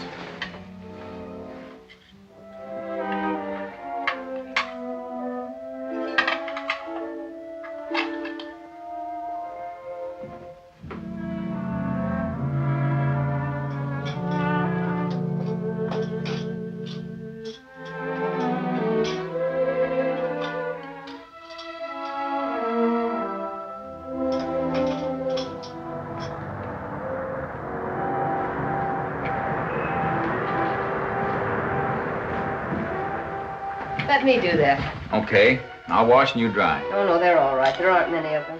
Let me do that. Okay. I'll wash and you dry. Oh, no, they're all right. There aren't many of them.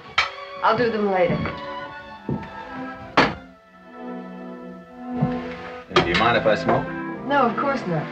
I'll do them later. Do you mind if I smoke? No, of course not.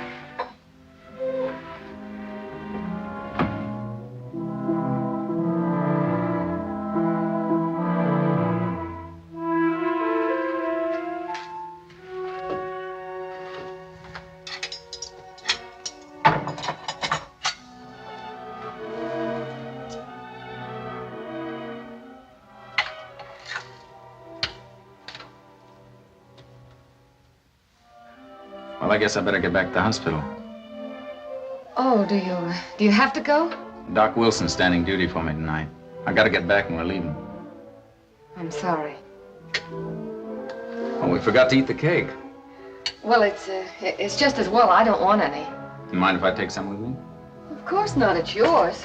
Well, I guess I better get back to the hospital. Oh, do you have to go? Doc Wilson's standing duty for me tonight. I gotta get back when we're leaving. I'm sorry. Oh, we forgot to eat the cake. Well, it's just as well I don't want any. You mind if I take some with me? Of course not. It's yours.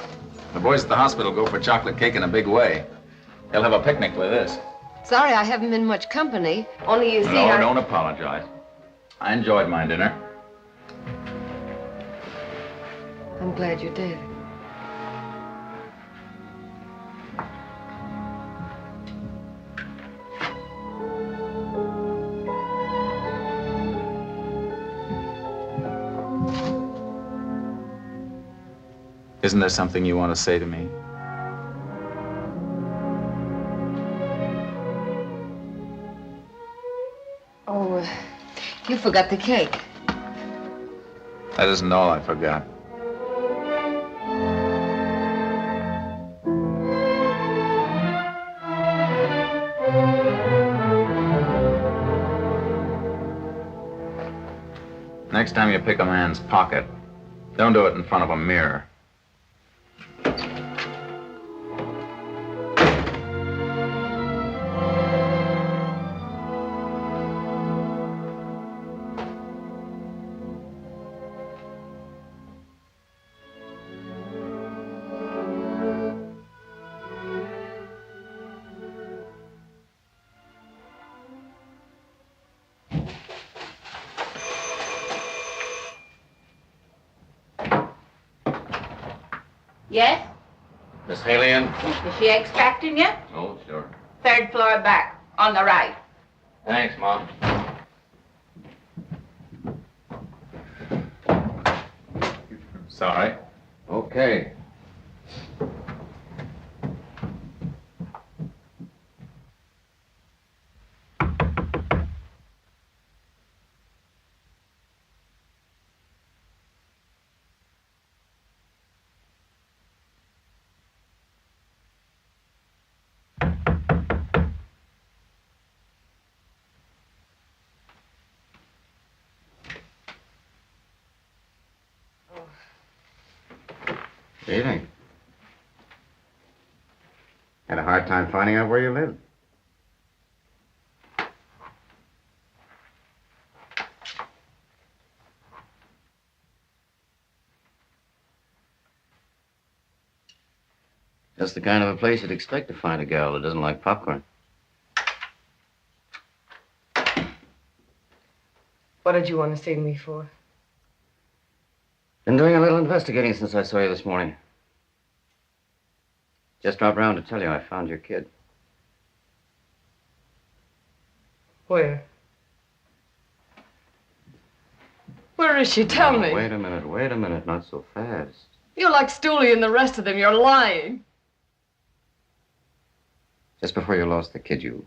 The boys at the hospital go for chocolate cake in a big way. They'll have a picnic with this. Sorry I haven't been much company. Only you see, No, don't apologize. I enjoyed my dinner. I'm glad you did. Isn't there something you want to say to me? Oh, you forgot the cake. That isn't all I forgot. Next time you pick a man's pocket, don't do it in front of a mirror. Yes? Miss Haley in? Is she expecting you? Oh, sure. 3rd floor back, on the right. Thanks, Mom. Sorry. Okay. Evening. Had a hard time finding out where you live. Just the kind of a place you'd expect to find a gal that doesn't like popcorn. What did you want to see me for? Been doing a little investigating since I saw you this morning. Just dropped round to tell you I found your kid. Where? Where is she? Tell me. Wait a minute. Not so fast. You're like Stooley and the rest of them. You're lying. Just before you lost the kid, you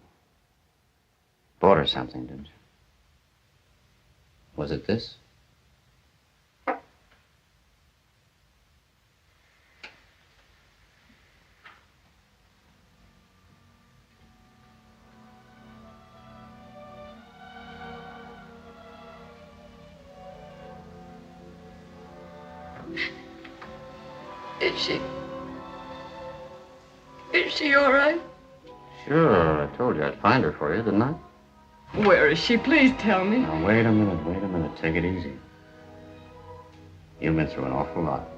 bought her something, didn't you? Was it this? Is she all right? Sure, I told you I'd find her for you, didn't I? Where is she? Please tell me. Now, wait a minute. Take it easy. You've been through an awful lot.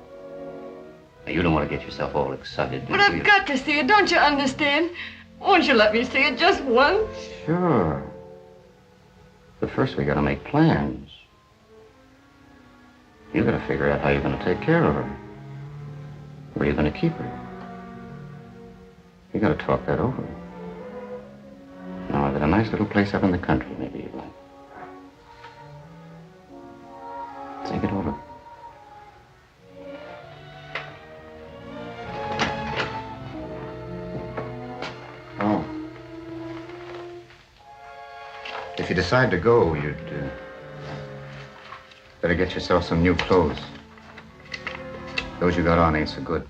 Now, you don't want to get yourself all excited, do But you? I've got to see it. Don't you understand? Won't you let me see it just once? Sure. But first, we gotta make plans. You gotta figure out how you're gonna take care of her. Where are you going to keep her? You got to talk that over. Now, I've got a nice little place up in the country maybe you'd like. Think it over. Oh. If you decide to go, you'd better get yourself some new clothes. Those you got on ain't so good.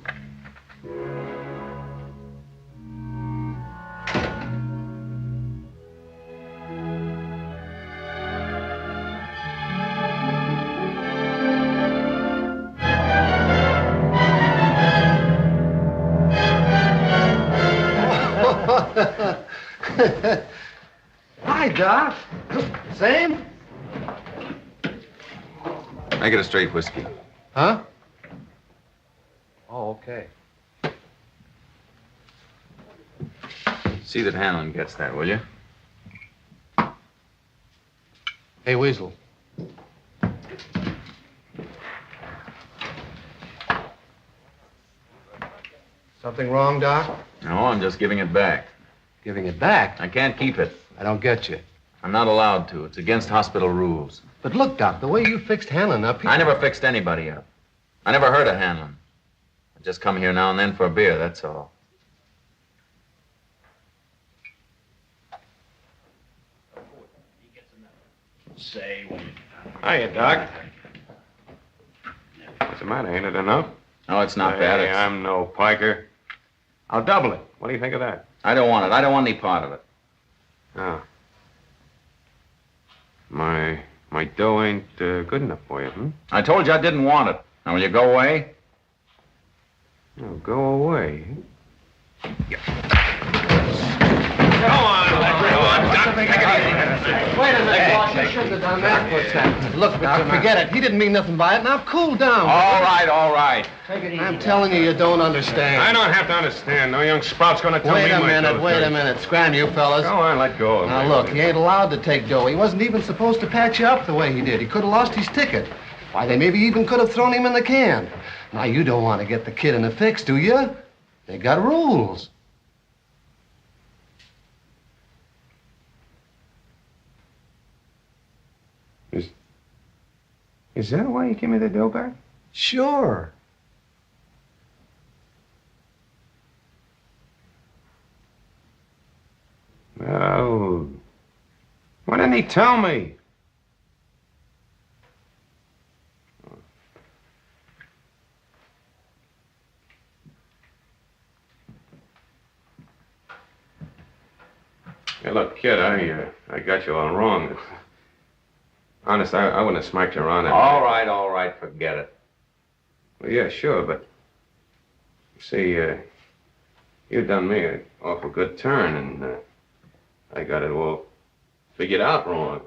Hi, Doc. Same? Make it a straight whiskey. Huh? Oh, okay. See that Hanlon gets that, will you? Hey, Weasel. Something wrong, Doc? No, I'm just giving it back. Giving it back? I can't keep it. I don't get you. I'm not allowed to. It's against hospital rules. But look, Doc, the way you fixed Hanlon up here... I never fixed anybody up. I never heard of Hanlon. I just come here now and then for a beer, that's all. Say when you... Hiya, Doc. What's the matter? Ain't it enough? No, it's not bad. Hey, I'm no piker. I'll double it. What do you think of that? I don't want it. I don't want any part of it. Oh. My dough ain't good enough for you, hmm? I told you I didn't want it. Now, will you go away? Oh, go away. Come on, Doc. Take it easy. Wait a minute, boss. You shouldn't have done that. What's that? Look, Doc, forget it. He didn't mean nothing by it. Now, cool down. All right, all right. Take it easy. I'm telling you, you don't understand. I don't have to understand. No young sprout's gonna tell me Wait a my minute, dough wait a thing. minute. Scram, you fellas. Go on, let go of Now, me. look, he ain't allowed to take dough. He wasn't even supposed to patch you up the way he did. He could have lost his ticket. Why, they maybe even could have thrown him in the can. Now, you don't want to get the kid in a fix, do you? They got rules. Is that why you give me the dough back? Sure. Well, why didn't he tell me? Hey, look, kid, I got you all wrong. Honest, I wouldn't have smacked you around that way. All right, forget it. Well, yeah, sure, but see, you done me an awful good turn, and I got it all figured out wrong.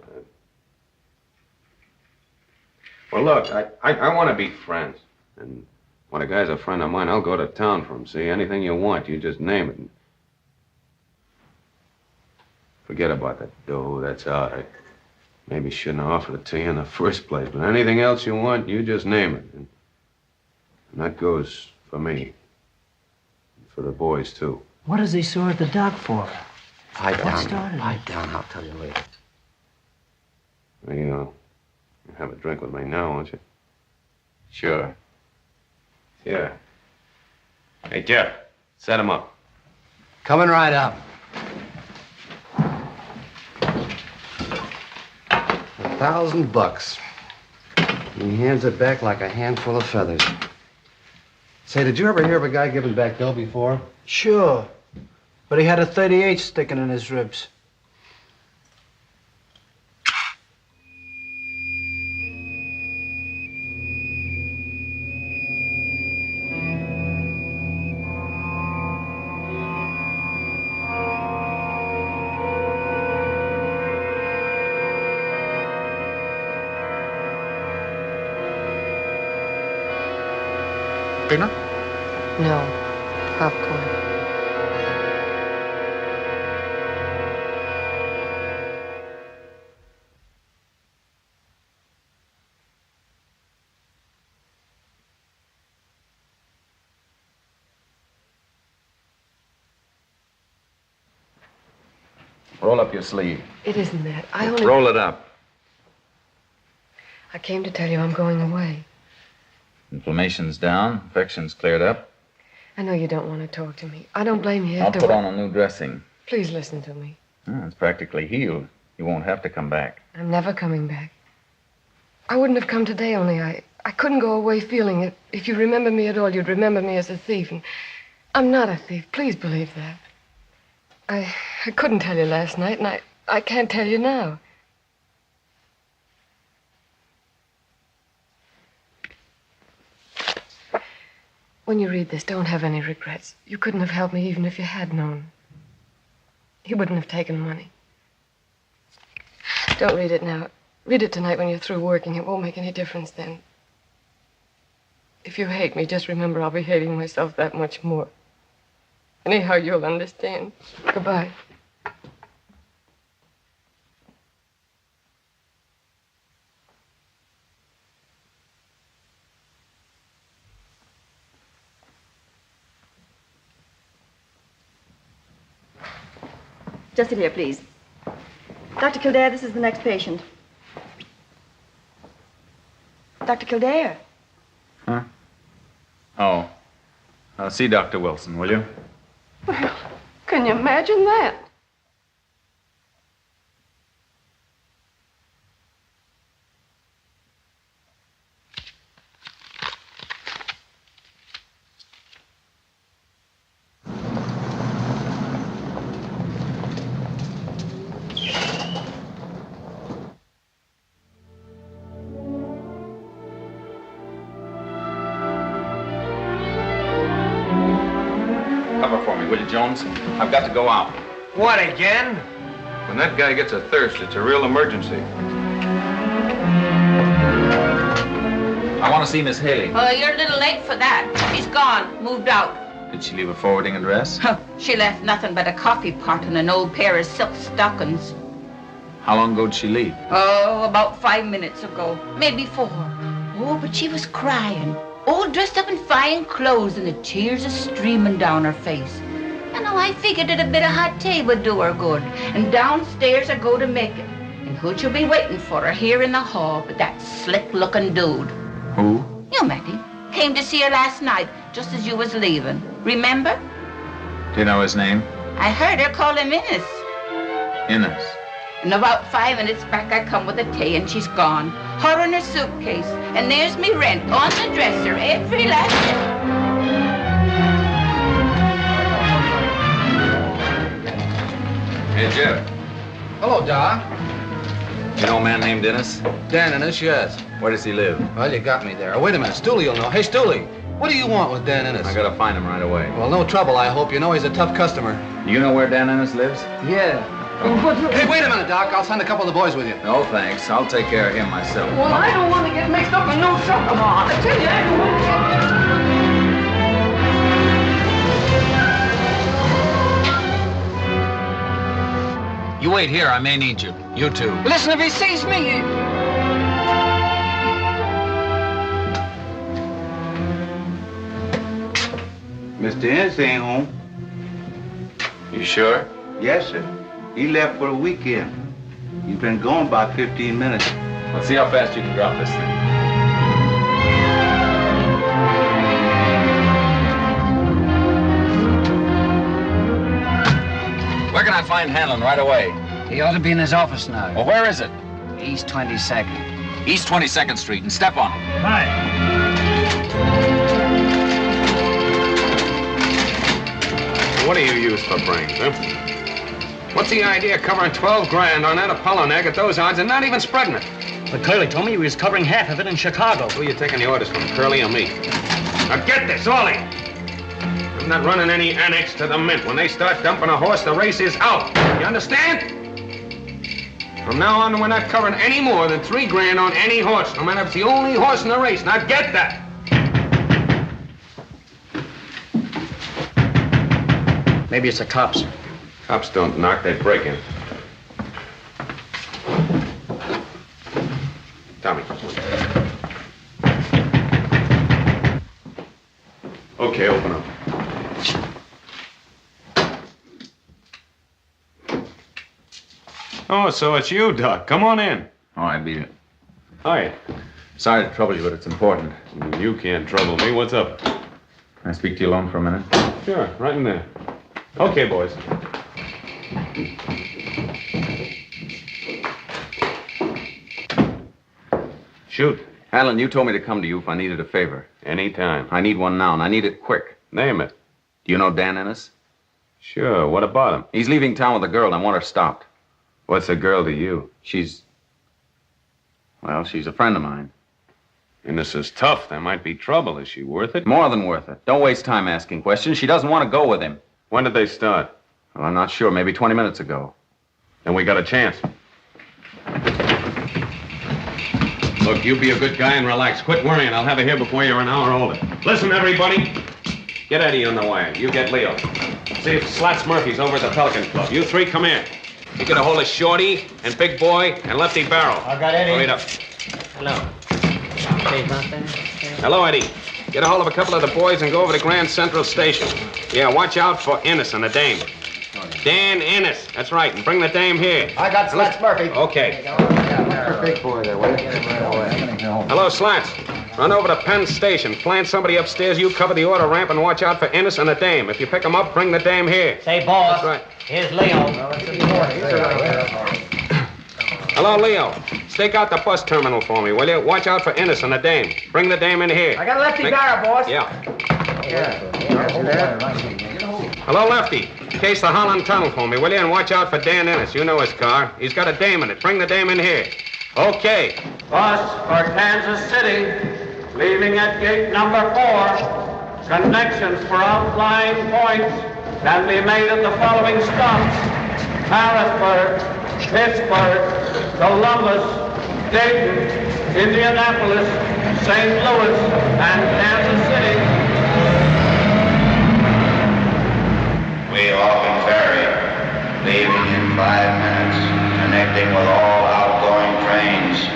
Well, look, I want to be friends, and when a guy's a friend of mine, I'll go to town for him. See, anything you want, you just name it. Forget about that dough, that's out. I maybe shouldn't have offered it to you in the first place, but anything else you want, you just name it. And that goes for me. And for the boys, too. What does he saw at the dock for? Pipe What down. started it? Pipe down. I'll tell you later. Well, you have a drink with me now, won't you? Sure. Yeah. Hey, Jeff, set him up. Coming right up. $1,000. He hands it back like a handful of feathers. Say, did you ever hear of a guy giving back dough before? Sure. But he had a 38 sticking in his ribs. Dinner? No. Popcorn. Roll up your sleeve. It isn't that. I only... Roll it up. I came to tell you I'm going away. Inflammation's down. Infection's cleared up. I know you don't want to talk to me. I don't blame you I'll after put what- on a new dressing. Please listen to me. It's practically healed. You won't have to come back. I'm never coming back. I wouldn't have come today, only I couldn't go away feeling it. If you remember me at all, you'd remember me as a thief. And I'm not a thief. Please believe that. I couldn't tell you last night, and I can't tell you now. When you read this, don't have any regrets. You couldn't have helped me even if you had known. He wouldn't have taken money. Don't read it now. Read it tonight when you're through working. It won't make any difference then. If you hate me, just remember I'll be hating myself that much more. Anyhow, you'll understand. Goodbye. Just sit here, please. Dr. Kildare, this is the next patient. Dr. Kildare. Huh? Oh. See Dr. Wilson, will you? Well, can you imagine that? Cover for me, will you, Jones? I've got to go out. What, again? When that guy gets a thirst, it's a real emergency. I want to see Miss Haley. Oh, you're a little late for that. She's gone, moved out. Did she leave a forwarding address? She left nothing but a coffee pot and an old pair of silk stockings. How long ago did she leave? Oh, about 5 minutes ago. Maybe 4. Oh, but she was crying. All dressed up in fine clothes and the tears are streaming down her face. You know, I figured that a bit of hot tea would do her good. And downstairs I go to make it. And who'd you be waiting for her here in the hall but that slick-looking dude? Who? You met him. Came to see her last night, just as you was leaving. Remember? Do you know his name? I heard her call him Innes. Innes. And about 5 minutes back, I come with the tea, and she's gone. Her in her suitcase. And there's me rent on the dresser, every last bit. Hey, Jeff. Hello, Doc. You know a man named Innes? Dan Innes, yes. Where does he live? Well, you got me there. Wait a minute, Stooley will know. Hey, Stooley, what do you want with Dan Innes? I gotta find him right away. Well, no trouble, I hope. You know he's a tough customer. You know where Dan Innes lives? Yeah. Hey, wait a minute, Doc. I'll send a couple of the boys with you. No, thanks. I'll take care of him myself. Well, I don't want to get mixed up in no trouble. I tell you, I don't want to You wait here. I may need you. You too. Listen, if he sees me... Mr. Innes ain't home. You sure? Yes, sir. He left for the weekend. He's been gone about 15 minutes. Let's see how fast you can drop this thing. Where can I find Hanlon right away? He ought to be in his office now. Well, where is it? East 22nd. East 22nd Street, and step on him. What do you use for brains, huh? What's the idea of covering 12 grand on that Apollo nag at those odds and not even spreading it? But Curly told me he was covering half of it in Chicago. Who are you taking the orders from, Curly or me? Now get this, all of you. I'm not running any annex to the mint. When they start dumping a horse, the race is out. You understand? From now on, we're not covering any more than 3 grand on any horse, no matter if it's the only horse in the race. Now get that. Maybe it's the cops. Cops don't knock, they break in. Tommy. Okay, open up. Oh, so it's you, Doc. Come on in. Oh, I beat it. Hi. Sorry to trouble you, but it's important. You can't trouble me. What's up? Can I speak to you alone for a minute? Sure, right in there. Okay, boys. Shoot. Alan, you told me to come to you if I needed a favor. Anytime. I need one now, and I need it quick. Name it. Do you know Dan Ennis? Sure. What about him? He's leaving town with a girl, and I want her stopped. What's a girl to you? She's a friend of mine. And this is tough. There might be trouble. Is she worth it? More than worth it. Don't waste time asking questions. She doesn't want to go with him. When did they start? Well, I'm not sure. Maybe 20 minutes ago. Then we got a chance. Look, you be a good guy and relax. Quit worrying. I'll have her here before you're an hour older. Listen, everybody. Get Eddie on the wire. You get Leo. See if Slats Murphy's over at the Pelican Club. You three come here. You get a hold of Shorty and Big Boy and Lefty Barrel. I got Eddie. Hurry up. Hello. Hello, Eddie. Get a hold of a couple of the boys and go over to Grand Central Station. Yeah, watch out for Ennis and the dame. Dan Ennis. That's right. And bring the dame here. I got Slats Murphy. Okay. Big boy there, will you? Hello, Slats. Run over to Penn Station. Plant somebody upstairs. You cover the order ramp and watch out for Ennis and the dame. If you pick them up, bring the dame here. Say, boss. That's right. Here's Leo. Hello, Leo. Stake out the bus terminal for me, will you? Watch out for Ennis and the dame. Bring the dame in here. I got a Lefty Barrel, boss. Yeah. Hello, Lefty. Case the Holland Tunnel for me, will you? And watch out for Dan Ennis. You know his car. He's got a dame in it. Bring the dame in here. Okay. Bus for Kansas City, leaving at gate number 4. Connections for outlying points can be made at the following stops: Harrisburg, Pittsburgh, Columbus, Dayton, Indianapolis, St. Louis, and Kansas City. We open ferry, leaving in 5 minutes, connecting with all outgoing trains.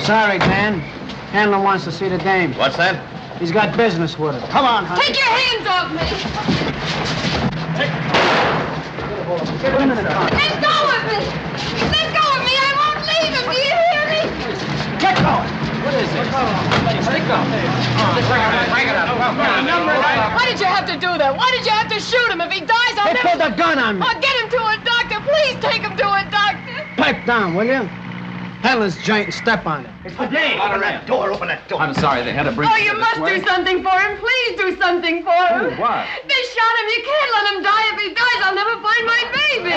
Sorry, Dan. Handler wants to see the dame. What's that? He's got business with her. Come on, honey. Take your hands off me! Get into the car. Let go of me! Let go of me! I won't leave him! Do you hear me? Get going. What is it? Stick up. Bring it up. Why did you have to do that? Why did you have to shoot him? If he dies, I'll They never... pulled a gun on me. I'll get him to a doctor. Please take him to a doctor. Pipe down, will you? Handler's joint and step on it. It's the dame. Open that door. Open that door. I'm sorry, they had to bring Oh, me you this must way. do something for him. Please do something for him. Oh, what? They shot him. You can't let him die. If he dies, I'll never find my baby.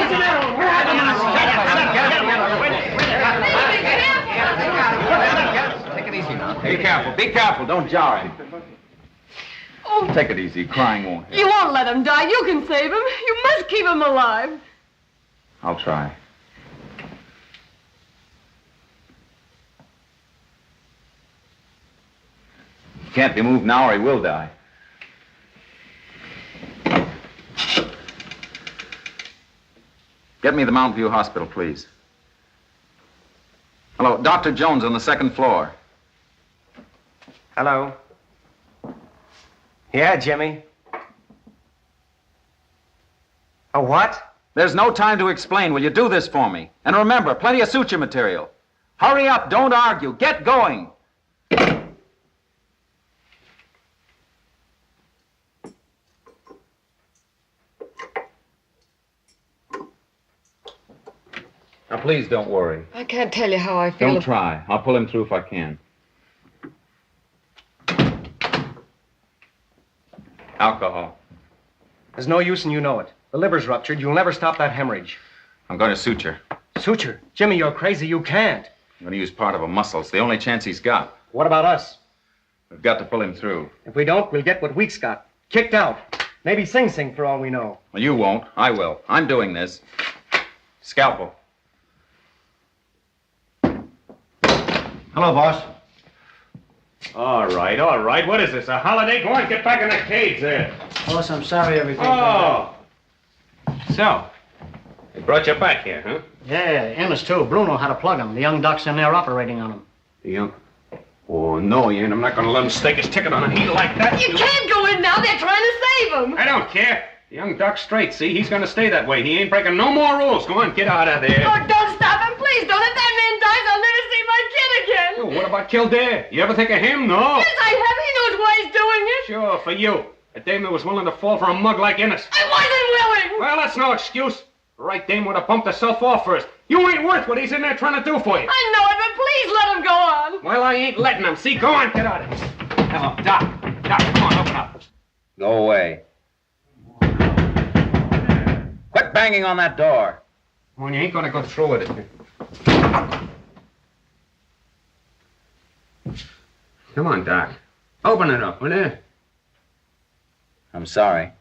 Take it easy now. Be careful. Be careful. Don't jar him. Oh, Take it easy. Crying won't help. you won't let him die. You can save him. You must keep him alive. I'll try. He can't be moved now or he will die. Get me the Mountain View Hospital, please. Hello, Dr. Jones on the 2nd floor. Hello. Yeah, Jimmy. A what? There's no time to explain. Will you do this for me? And remember, plenty of suture material. Hurry up. Don't argue. Get going. Now, please don't worry. I can't tell you how I feel. Don't try. I'll pull him through if I can. Alcohol. There's no use and you know it. The liver's ruptured. You'll never stop that hemorrhage. I'm going to suture. Suture? Jimmy, you're crazy. You can't. I'm going to use part of a muscle. It's the only chance he's got. What about us? We've got to pull him through. If we don't, we'll get what Weeks got. Kicked out. Maybe Sing Sing for all we know. Well, you won't. I will. I'm doing this. Scalpel. Hello, boss. All right, all right. What is this, a holiday? Go on, get back in the cage there. Boss, I'm sorry everything. Oh. So, they brought you back here, huh? Yeah, Ennis, too. Bruno had to plug him. The young doc's in there operating on him. The young... Oh, no, you ain't. I'm not going to let him stake his ticket on a heel like that. You can't go in now. They're trying to save him. I don't care. The young doc's straight, see? He's going to stay that way. He ain't breaking no more rules. Go on, get out of there. Oh, don't stop him, please. Don't. If that man dies, I'll never see my kid again. Oh, what about Kildare? You ever think of him? No. Yes, I have. He knows why he's doing it. Sure, for you. A dame that was willing to fall for a mug like Ennis. I wasn't willing. Well, that's no excuse. The right dame would have bumped herself off first. You ain't worth what he's in there trying to do for you. I know it, but please let him go on. Well, I ain't letting him. See, go on, get out of here. Hello, Doc. Doc, come on, open up. Go away. Quit banging on that door. Well, you ain't gonna go through with it. Come on, Doc. Open it up, will you? I'm sorry.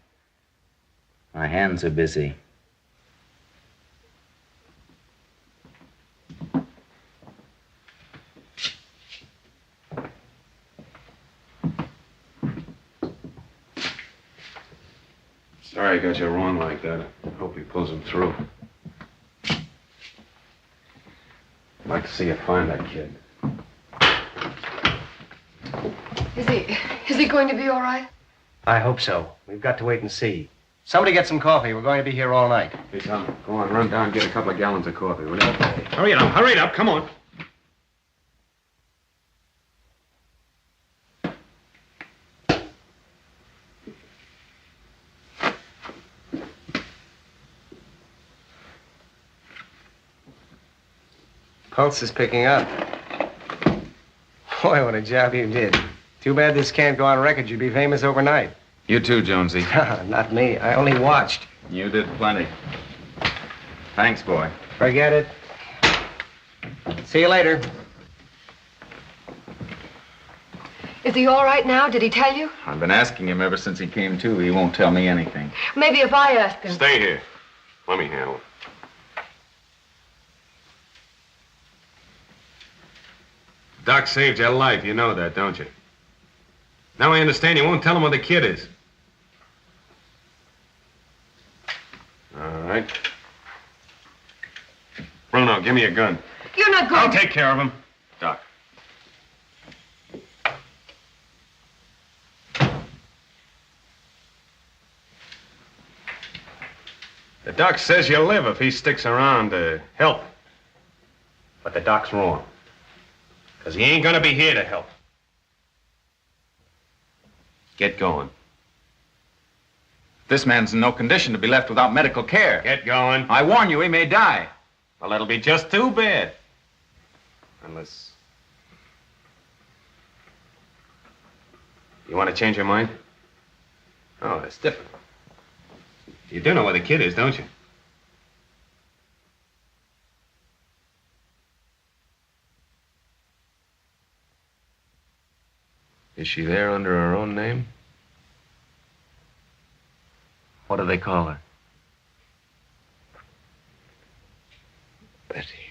My hands are busy. Sorry I got you wrong like that. I hope he pulls him through. I'd like to see you find that kid. Is he going to be all right? I hope so. We've got to wait and see. Somebody get some coffee. We're going to be here all night. Hey, Tom, go on, run down and get a couple of gallons of coffee, will you? Hurry it up, come on. Pulse is picking up. Boy, what a job you did. Too bad this can't go on record. You'd be famous overnight. You too, Jonesy. Not me. I only watched. You did plenty. Thanks, boy. Forget it. See you later. Is he all right now? Did he tell you? I've been asking him ever since he came to. He won't tell me anything. Maybe if I ask him. Stay here. Let me handle it. Doc saved your life. You know that, don't you? Now I understand you won't tell him where the kid is. All right. Bruno, give me a gun. You're not going I'll take care of him. Doc. The doc says you'll live if he sticks around to help. But the doc's wrong. Because he ain't gonna be here to help. Get going. This man's in no condition to be left without medical care. Get going. I warn you, he may die. Well, that'll be just too bad. Unless... You want to change your mind? Oh, that's different. You do know where the kid is, don't you? Is she there under her own name? What do they call her? Betty.